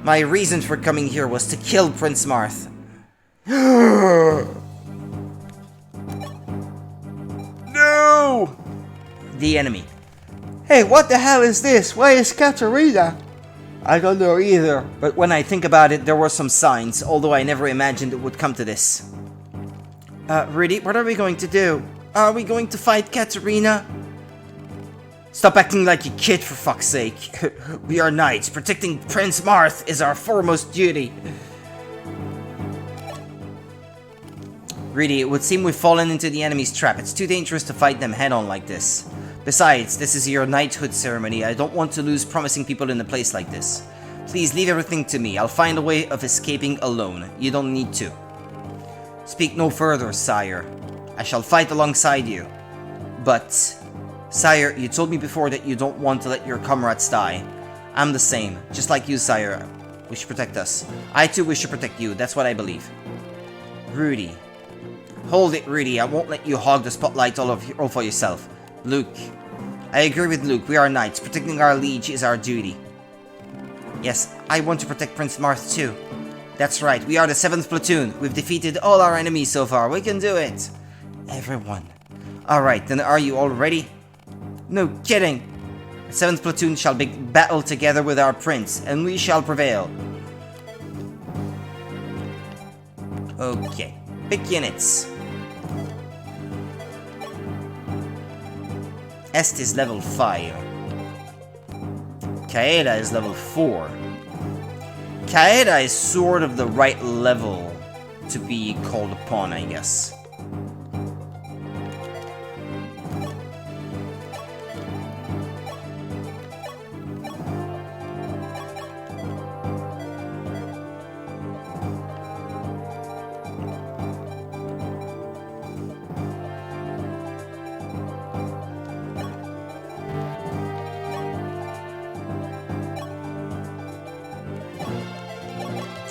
My reason for coming here was to kill Prince Marth. No! The enemy. Hey, what the hell is this? Why is Katarina? I don't know either, but when I think about it, there were some signs, although I never imagined it would come to this. Rudy, what are we going to do? Are we going to fight Katarina? Stop acting like a kid, for fuck's sake. We are knights. Protecting Prince Marth is our foremost duty. Really, it would seem we've fallen into the enemy's trap. It's too dangerous to fight them head-on like this. Besides, this is your knighthood ceremony. I don't want to lose promising people in a place like this. Please leave everything to me. I'll find a way of escaping alone. You don't need to. Speak no further, sire. I shall fight alongside you. But, sire, you told me before that you don't want to let your comrades die. I'm the same. Just like you, sire. Wish to protect us. I too wish to protect you. That's what I believe. Rudy. Hold it, Rudy. I won't let you hog the spotlight all for yourself. Luke. I agree with Luke. We are knights. Protecting our liege is our duty. Yes, I want to protect Prince Marth too. That's right. We are the 7th platoon. We've defeated all our enemies so far. We can do it. Everyone. Alright, then are you all ready? No kidding. The 7th platoon shall battle together with our prince, and we shall prevail. Okay. Pick units. Est is level 5. Kaeda is level 4. Kaeda is sort of the right level to be called upon, I guess.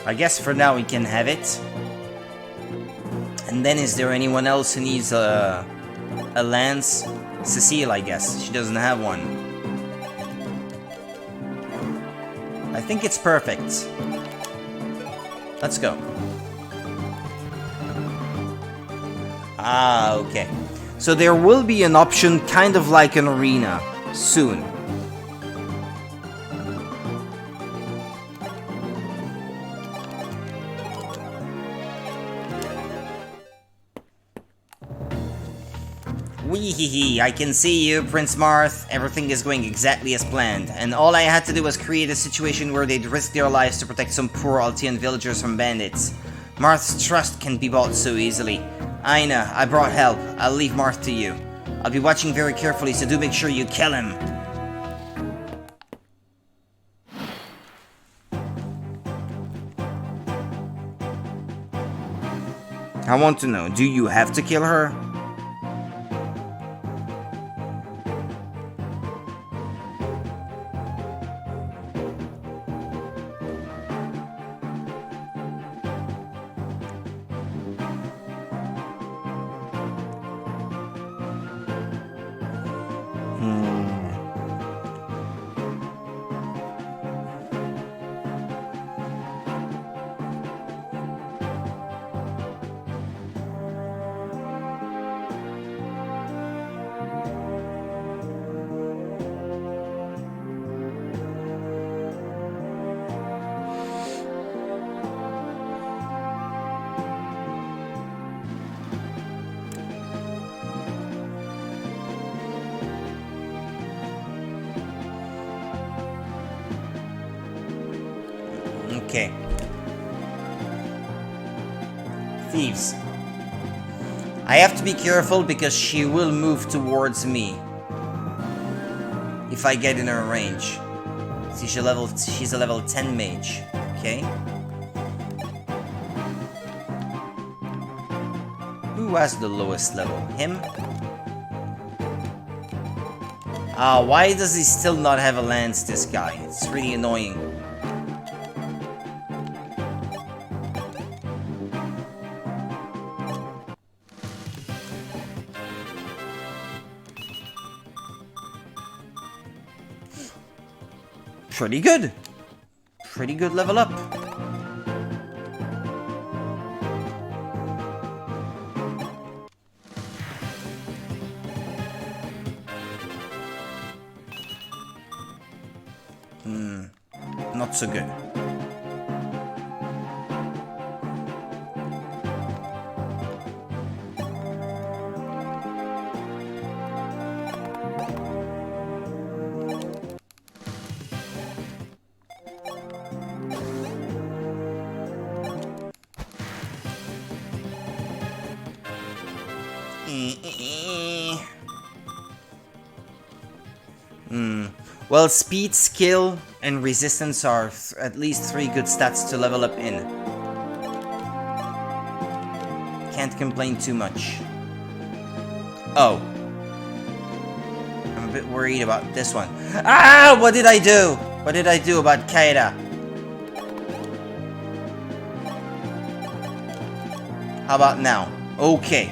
I guess for now we can have it. And then is there anyone else who needs a lance? Cecile, I guess. She doesn't have one. I think it's perfect. Let's go. Ah, okay. So there will be an option kind of like an arena soon. Wee-hee-hee, I can see you, Prince Marth. Everything is going exactly as planned, and all I had to do was create a situation where they'd risk their lives to protect some poor Altian villagers from bandits. Marth's trust can't be bought so easily. Aina, I brought help. I'll leave Marth to you. I'll be watching very carefully, so do make sure you kill him. I want to know, do you have to kill her? Okay. Thieves. I have to be careful because she will move towards me if I get in her range. See, she's a level 10 mage. Okay. Who has the lowest level? Him? Ah, why does he still not have a lance, this guy? It's really annoying. Pretty good. Pretty good level up. Not so good. Well, speed, skill, and resistance are at least 3 good stats to level up in. Can't complain too much. Oh. I'm a bit worried about this one. Ah! What did I do? What did I do about Kaeda? How about now? Okay.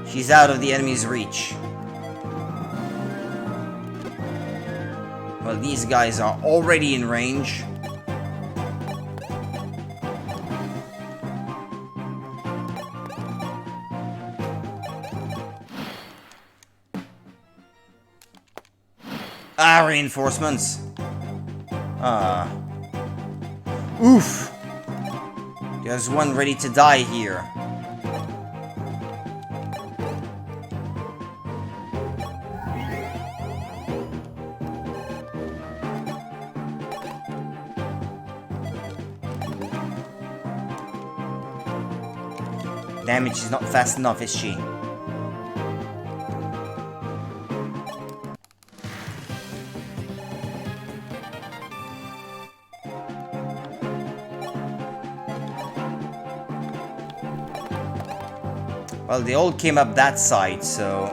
She's out of the enemy's reach. Well, these guys are already in range. Ah, reinforcements. Oof. There's one ready to die here. Damage is not fast enough, is she? Well, they all came up that side, so...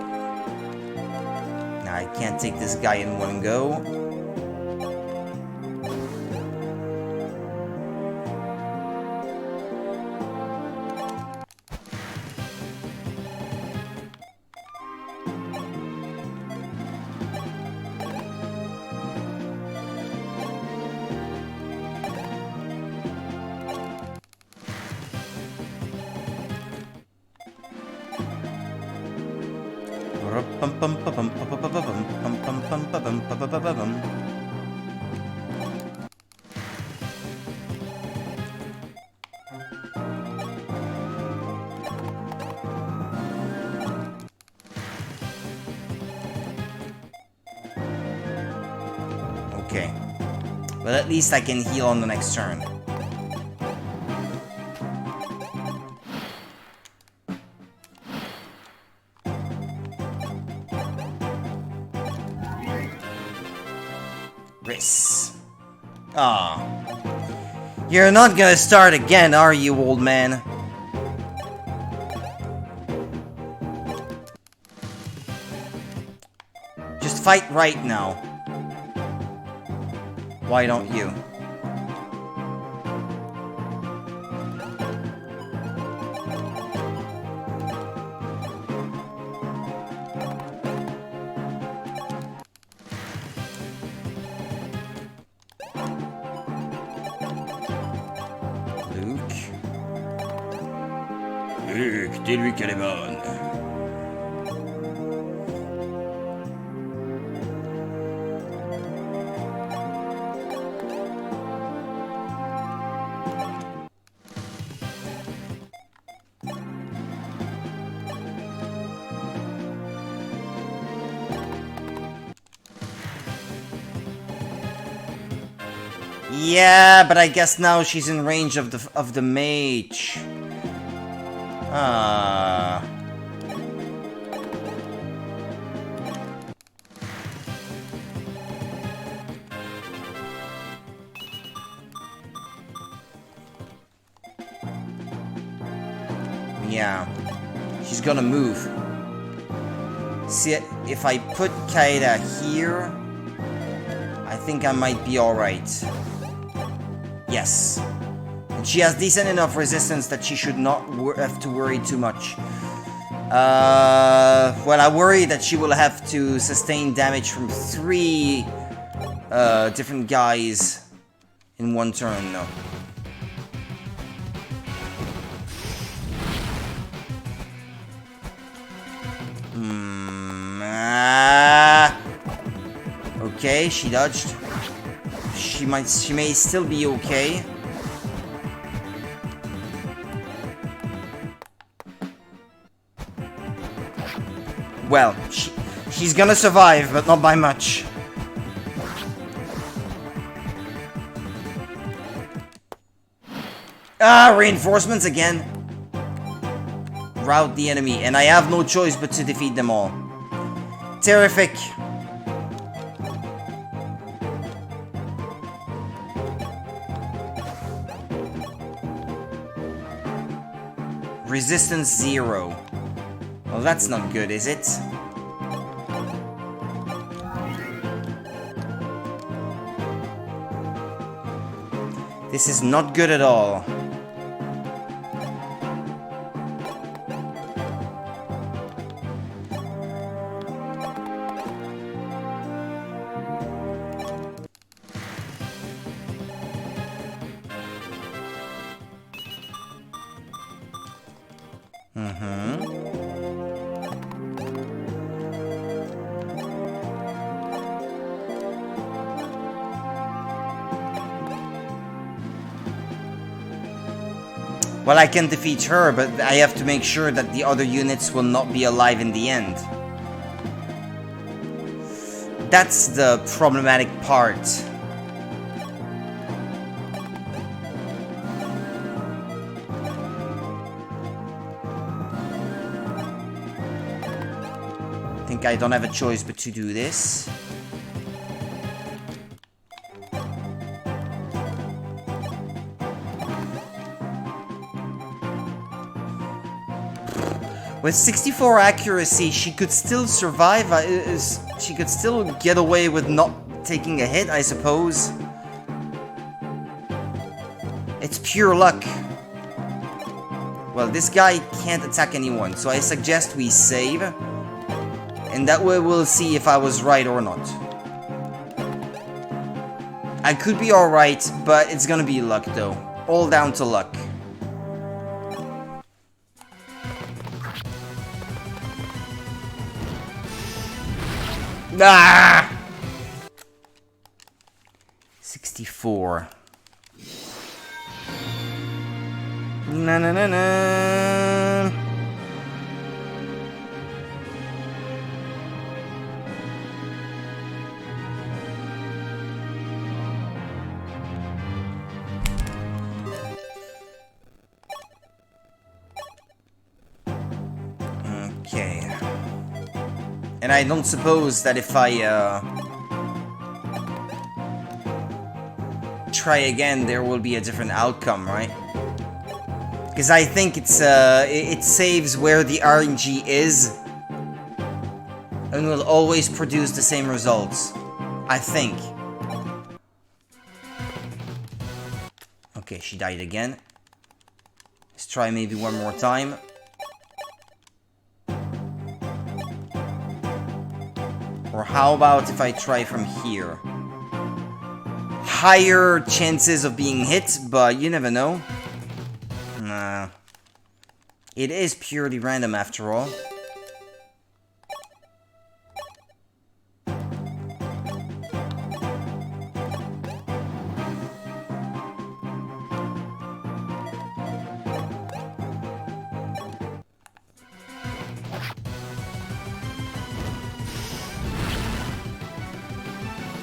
Now I can't take this guy in one go. Okay. But at least I can heal on the next turn. Ah. You're not gonna start again, are you, old man? Just fight right now. Why don't you? Luke, dis-lui qu'elle est bonne. Yeah, but I guess now she's in range of the mage. Ah. Yeah. She's gonna move. See, if I put Kaeda here, I think I might be alright. Yes. And she has decent enough resistance that she should not have to worry too much. Well, I worry that she will have to sustain damage from 3 different guys in one turn, no. Okay, she dodged. She may still be okay. Well, she's gonna survive, but not by much. Ah, reinforcements again. Rout the enemy, and I have no choice but to defeat them all. Terrific. Resistance 0. Well, that's not good, is it? This is not good at all. Well, I can defeat her, but I have to make sure that the other units will not be alive in the end. That's the problematic part. I think I don't have a choice but to do this. With 64 accuracy, she could still survive. She could still get away with not taking a hit, I suppose. It's pure luck. Well, this guy can't attack anyone, so I suggest we save. And that way we'll see if I was right or not. I could be alright, but it's gonna be luck though. All down to luck. Ah! 64. Na na na na. Okay. And I don't suppose that if I try again, there will be a different outcome, right? Because I think it saves where the RNG is and will always produce the same results. I think. Okay, she died again. Let's try maybe one more time. Or how about if I try from here? Higher chances of being hit, but you never know. Nah. It is purely random after all.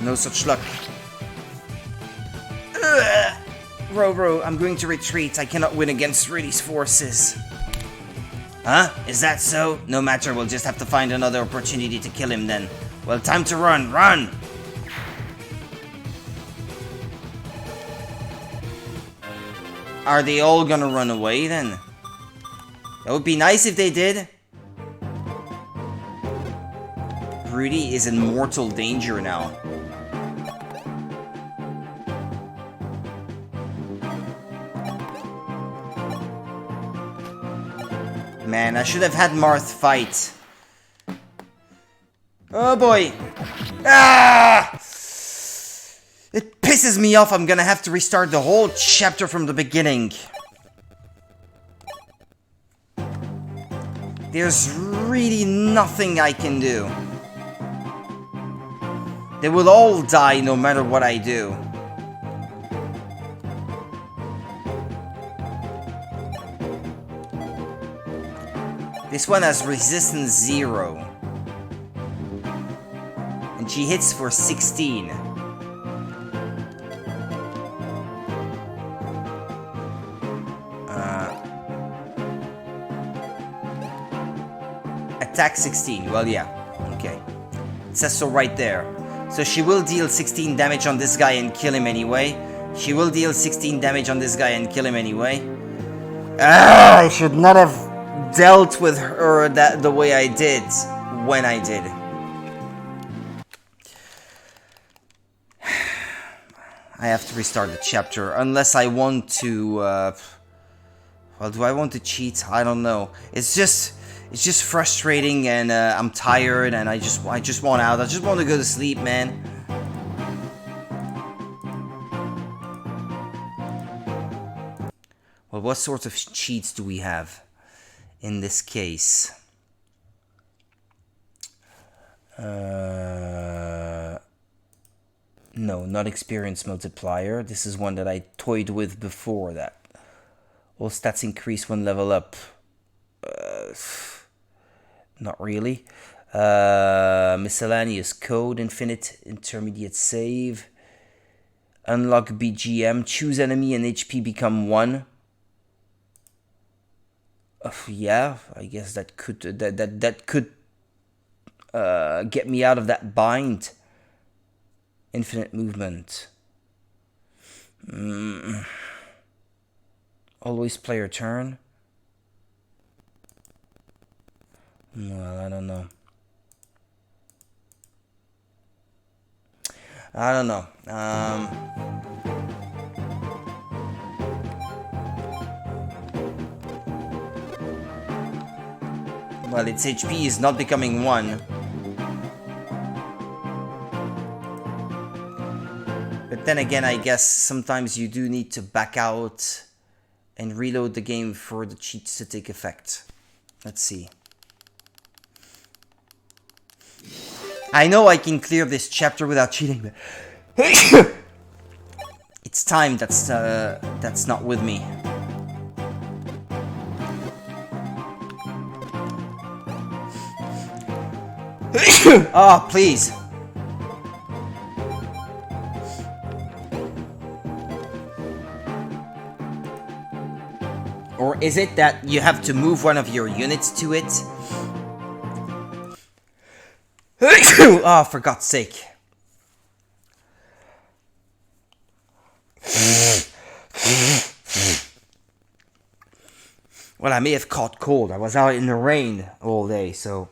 No such luck. Ugh. Bro, I'm going to retreat. I cannot win against Rudy's forces. Huh? Is that so? No matter, we'll just have to find another opportunity to kill him then. Well, time to run. Run! Are they all gonna run away then? It would be nice if they did. Rudy is in mortal danger now. Man, I should have had Marth fight. Oh boy. Ah! It pisses me off. I'm gonna have to restart the whole chapter from the beginning. There's really nothing I can do. They will all die no matter what I do. This one has resistance 0. And she hits for 16. Attack 16. Well, yeah. Okay. It says so right there. So she will deal 16 damage on this guy and kill him anyway. She will deal 16 damage on this guy and kill him anyway. Ah, I should not have dealt with her the way I did when I did. I have to restart the chapter unless I want to. Well, do I want to cheat? I don't know. It's just frustrating, and I'm tired, and I just want out. I just want to go to sleep, man. Well, what sort of cheats do we have in this case? No, not experience multiplier. This is one that I toyed with before that. All stats increase when level up. Not really. Miscellaneous code, infinite intermediate save. Unlock BGM, choose enemy and HP become 1. Yeah, I guess that could get me out of that bind. Infinite movement. Always play your turn. Well, I don't know. Well, its HP is not becoming 1. But then again, I guess sometimes you do need to back out and reload the game for the cheats to take effect. Let's see. I know I can clear this chapter without cheating, but it's time that's not with me. Oh, please. Or is it that you have to move one of your units to it? Oh, for God's sake. Well, I may have caught cold. I was out in the rain all day, so...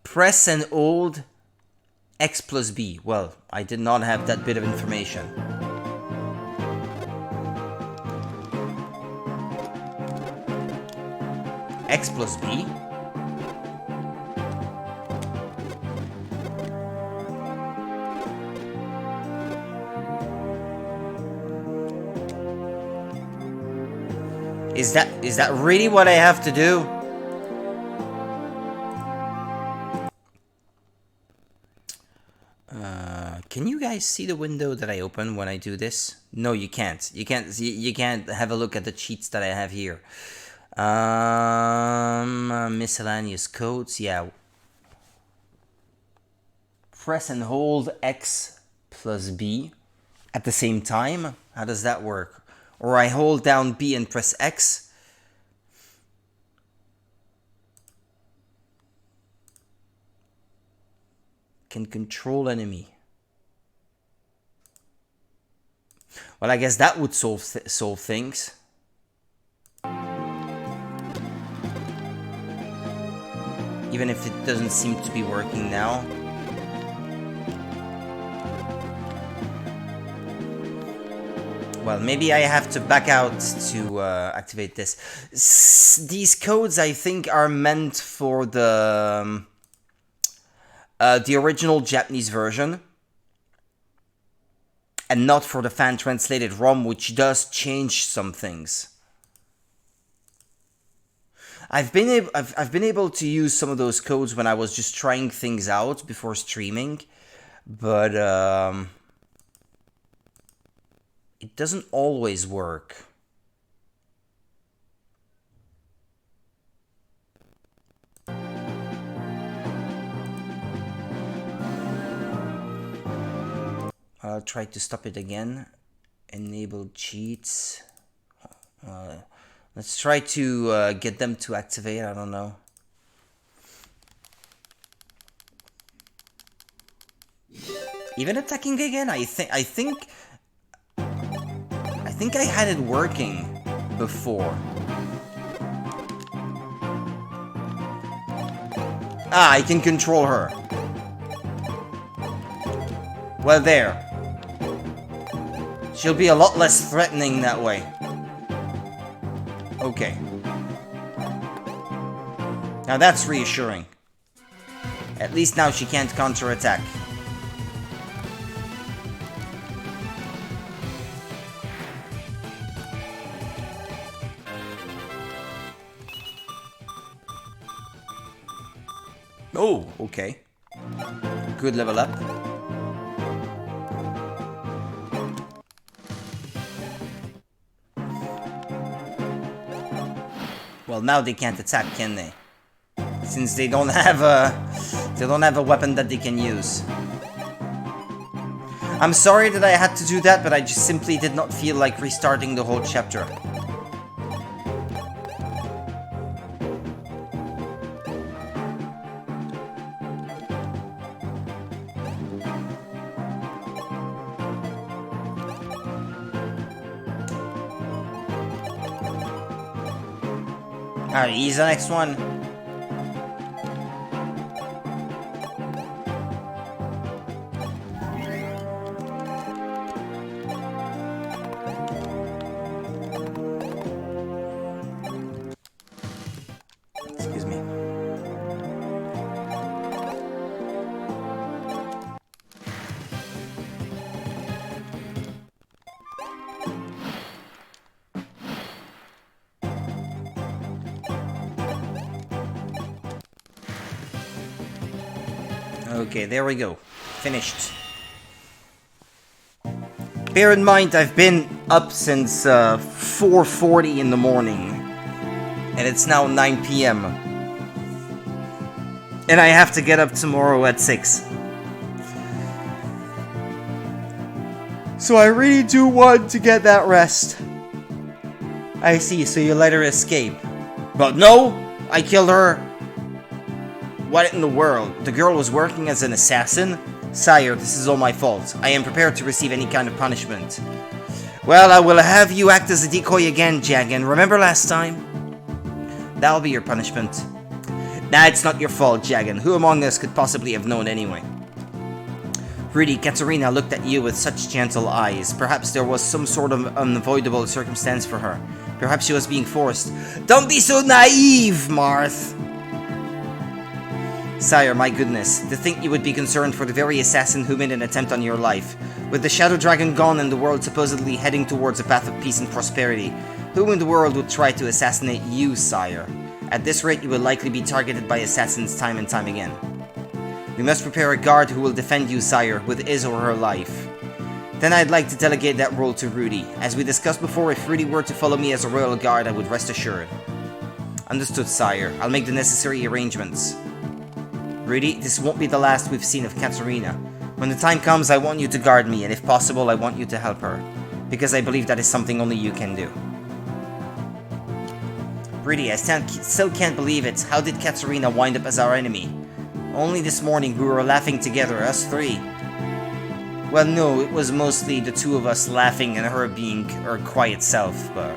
Press and hold X plus B. Well, I did not have that bit of information. X plus B? Is that really what I have to do? Can you guys see the window that I open when I do this? No, you can't. You can't have a look at the cheats that I have here. Miscellaneous codes, yeah. Press and hold X plus B at the same time. How does that work? Or I hold down B and press X. Can control enemy. Well, I guess that would solve things. Even if it doesn't seem to be working now. Well, maybe I have to back out to activate this. These codes, I think, are meant for the original Japanese version. And not for the fan-translated ROM, which does change some things. I've been able to use some of those codes when I was just trying things out before streaming, but it doesn't always work. I'll try to stop it again. Enable cheats. Let's try to get them to activate. I don't know. Even attacking again? I think I had it working before. Ah, I can control her. Well, there. She'll be a lot less threatening that way. Okay. Now that's reassuring. At least now she can't counterattack. Oh, okay. Good level up. Well, now they can't attack, can they? Since they don't have a weapon that they can use. I'm sorry that I had to do that, but I just simply did not feel like restarting the whole chapter. Alright, he's the next one. Excuse me. Okay, there we go. Finished. Bear in mind, I've been up since 4:40 in the morning. And it's now 9 p.m. And I have to get up tomorrow at 6. So I really do want to get that rest. I see, so you let her escape. But no! I killed her! What in the world? The girl was working as an assassin? Sire, this is all my fault. I am prepared to receive any kind of punishment. Well, I will have you act as a decoy again, Jagan. Remember last time? That'll be your punishment. Nah, it's not your fault, Jagan. Who among us could possibly have known anyway? Rudy, Katerina looked at you with such gentle eyes. Perhaps there was some sort of unavoidable circumstance for her. Perhaps she was being forced. Don't be so naive, Marth! Sire, my goodness, to think you would be concerned for the very assassin who made an attempt on your life. With the Shadow Dragon gone and the world supposedly heading towards a path of peace and prosperity, who in the world would try to assassinate you, sire? At this rate, you will likely be targeted by assassins time and time again. We must prepare a guard who will defend you, sire, with his or her life. Then I'd like to delegate that role to Rudy. As we discussed before, if Rudy were to follow me as a royal guard, I would rest assured. Understood, sire. I'll make the necessary arrangements. Rudy, this won't be the last we've seen of Katerina. When the time comes, I want you to guard me, and if possible, I want you to help her. Because I believe that is something only you can do. Rudy, I still can't believe it. How did Katerina wind up as our enemy? Only this morning we were laughing together, us three. Well, no, it was mostly the two of us laughing and her being her quiet self, but...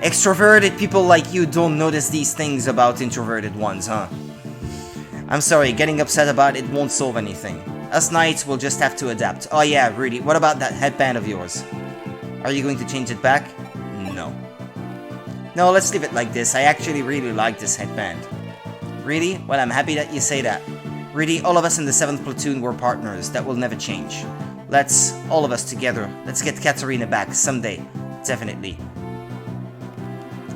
Extroverted people like you don't notice these things about introverted ones, huh? I'm sorry, getting upset about it won't solve anything. Us knights will just have to adapt. Oh yeah, Rudy, what about that headband of yours? Are you going to change it back? No. No, let's leave it like this. I actually really like this headband. Really? Well, I'm happy that you say that. Really, all of us in the 7th platoon were partners. That will never change. Let's, all of us together, let's get Katerina back someday. Definitely.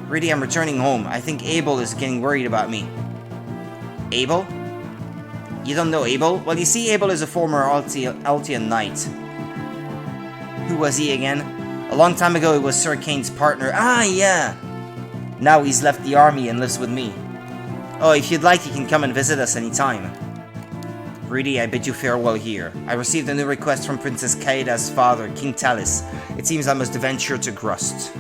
Really, I'm returning home. I think Abel is getting worried about me. Abel? You don't know Abel? Well, you see, Abel is a former Altian knight. Who was he again? A long time ago, it was Sir Kane's partner. Ah, yeah! Now he's left the army and lives with me. Oh, if you'd like, you can come and visit us anytime. Rudy, I bid you farewell here. I received a new request from Princess Kaida's father, King Talis. It seems I must venture to Grust.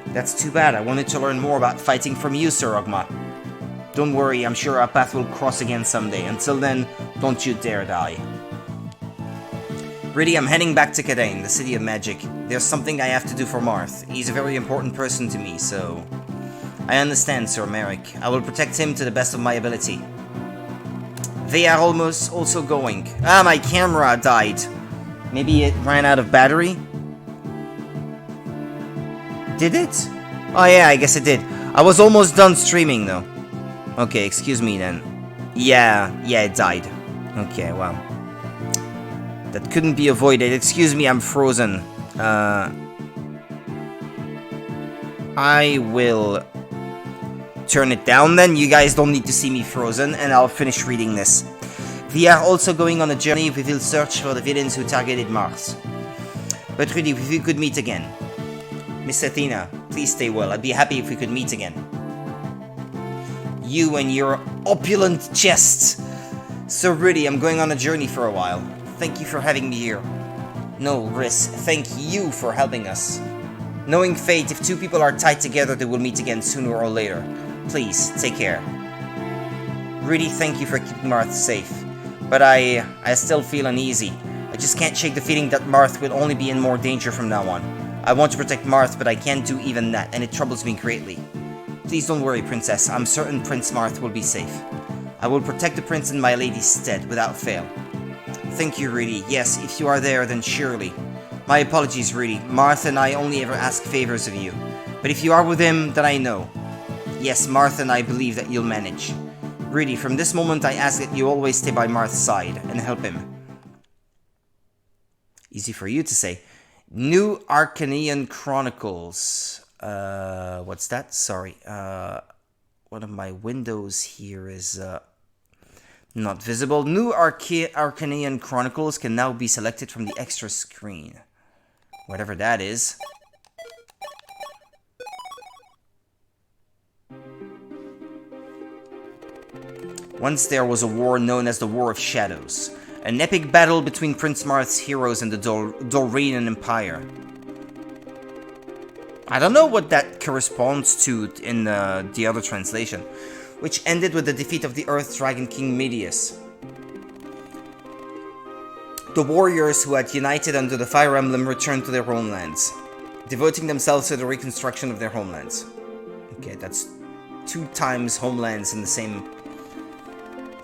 That's too bad. I wanted to learn more about fighting from you, Sir Ogma. Don't worry, I'm sure our path will cross again someday. Until then, don't you dare die. Rudy, I'm heading back to Kadain, the city of magic. There's something I have to do for Marth. He's a very important person to me, so... I understand, Sir Merrick. I will protect him to the best of my ability. They are almost also going. Ah, my camera died. Maybe it ran out of battery? Did it? Oh yeah, I guess it did. I was almost done streaming though. Okay, excuse me then. Yeah, it died. Okay, well. That couldn't be avoided. Excuse me, I'm frozen. I will turn it down then. You guys don't need to see me frozen, and I'll finish reading this. We are also going on a journey. We will search for the villains who targeted Mars. But Rudy, if we could meet again. Miss Athena, please stay well. I'd be happy if we could meet again. You and your opulent chest. So Rudy, I'm going on a journey for a while. Thank you for having me here. No, Riss, thank you for helping us. Knowing fate, if two people are tied together, they will meet again sooner or later. Please, take care. Rudy, thank you for keeping Marth safe. But I still feel uneasy. I just can't shake the feeling that Marth will only be in more danger from now on. I want to protect Marth, but I can't do even that, and it troubles me greatly. Please don't worry, Princess. I'm certain Prince Marth will be safe. I will protect the prince in my lady's stead, without fail. Thank you, Rudy. Yes, if you are there, then surely. My apologies, Rudy. Marth and I only ever ask favors of you. But if you are with him, then I know. Yes, Marth and I believe that you'll manage. Rudy, from this moment I ask that you always stay by Marth's side and help him. Easy for you to say. New Arcanian Chronicles. What's that? Sorry. One of my windows here is not visible. New Arcanian Chronicles can now be selected from the extra screen. Whatever that is. Once there was a war known as the War of Shadows. An epic battle between Prince Marth's heroes and the Doranian Empire. I don't know what that corresponds to in the other translation, which ended with the defeat of the Earth Dragon King Medius. The warriors who had united under the Fire Emblem returned to their homelands, devoting themselves to the reconstruction of their homelands. Okay, that's 2 times homelands in the same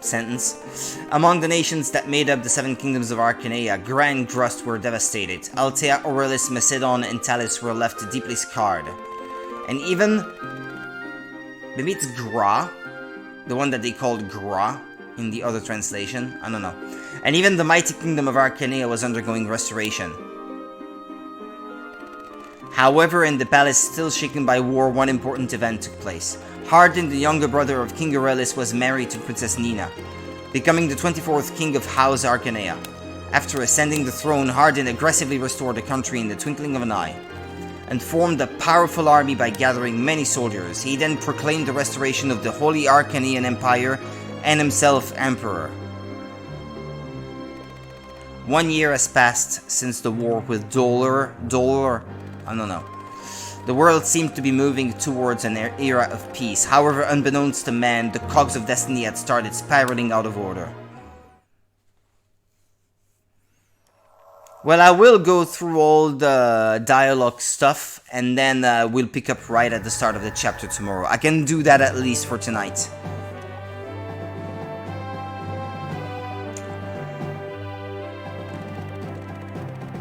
sentence. Among the nations that made up the 7 kingdoms of Arcania, Gra and Grust were devastated. Altea, Aurelis, Macedon, and Talis were left deeply scarred. And even... maybe it's Gra? The one that they called Gra in the other translation? I don't know. And even the mighty kingdom of Arcania was undergoing restoration. However, in the palace still shaken by war, one important event took place. Hardin, the younger brother of King Aurelis, was married to Princess Nina, becoming the 24th king of House Arcania. After ascending the throne, Hardin aggressively restored the country in the twinkling of an eye, and formed a powerful army by gathering many soldiers. He then proclaimed the restoration of the Holy Arcanian Empire and himself Emperor. 1 year has passed since the war with Dolor, I don't know. The world seemed to be moving towards an era of peace. However, unbeknownst to man, the cogs of destiny had started spiraling out of order. Well, I will go through all the dialogue stuff, and then we'll pick up right at the start of the chapter tomorrow. I can do that at least for tonight.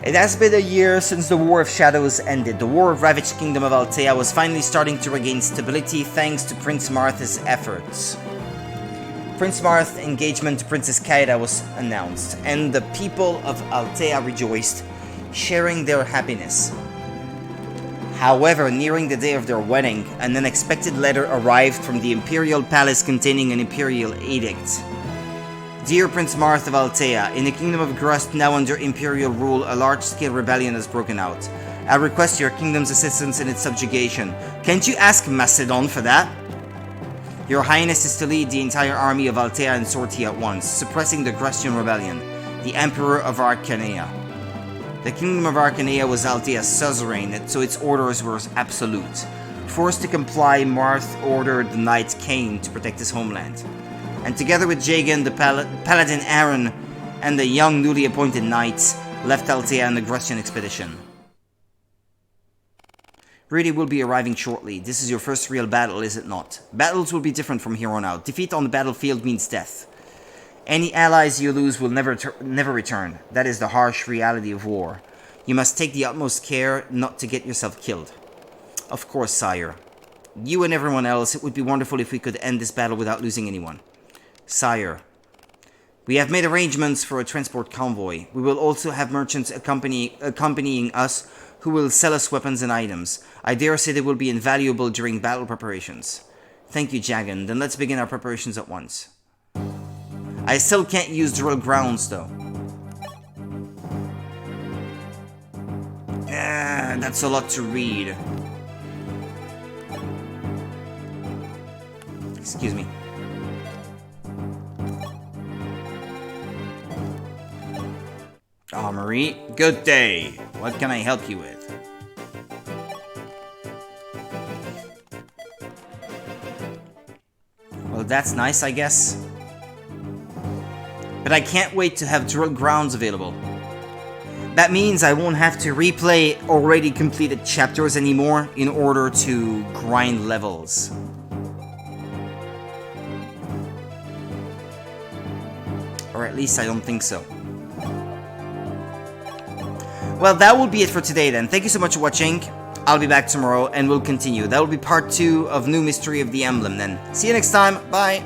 It has been a year since the War of Shadows ended. The war-ravaged kingdom of Altea was finally starting to regain stability thanks to Prince Marth's efforts. Prince Marth's engagement to Princess Kaida was announced, and the people of Altea rejoiced, sharing their happiness. However, nearing the day of their wedding, an unexpected letter arrived from the Imperial Palace containing an Imperial Edict. Dear Prince Marth of Altea, in the Kingdom of Grust, now under Imperial rule, a large-scale rebellion has broken out. I request your kingdom's assistance in its subjugation. Can't you ask Macedon for that? Your Highness is to lead the entire army of Altea and Sortie at once, suppressing the Grustian rebellion, the Emperor of Arcania. The Kingdom of Arcania was Altea's suzerain, so its orders were absolute. Forced to comply, Marth ordered the Knight Cain to protect his homeland. And together with Jagan, the Paladin Aaron, and the young newly appointed knights, left Altea on the Grustian expedition. Rudy will be arriving shortly. This is your first real battle, is it not? Battles will be different from here on out. Defeat on the battlefield means death. Any allies you lose will never return. That is the harsh reality of war. You must take the utmost care not to get yourself killed. Of course, sire. You and everyone else, it would be wonderful if we could end this battle without losing anyone. Sire, we have made arrangements for a transport convoy. We will also have merchants accompanying us who will sell us weapons and items. I dare say they will be invaluable during battle preparations. Thank you, Jagan. Then let's begin our preparations at once. I still can't use drill grounds, though. That's a lot to read. Excuse me. Marie, good day. What can I help you with? Well, that's nice, I guess. But I can't wait to have drill grounds available. That means I won't have to replay already completed chapters anymore in order to grind levels. Or at least I don't think so. Well, that will be it for today then. Thank you so much for watching. I'll be back tomorrow and we'll continue. That will be part 2 of New Mystery of the Emblem then. See you next time. Bye.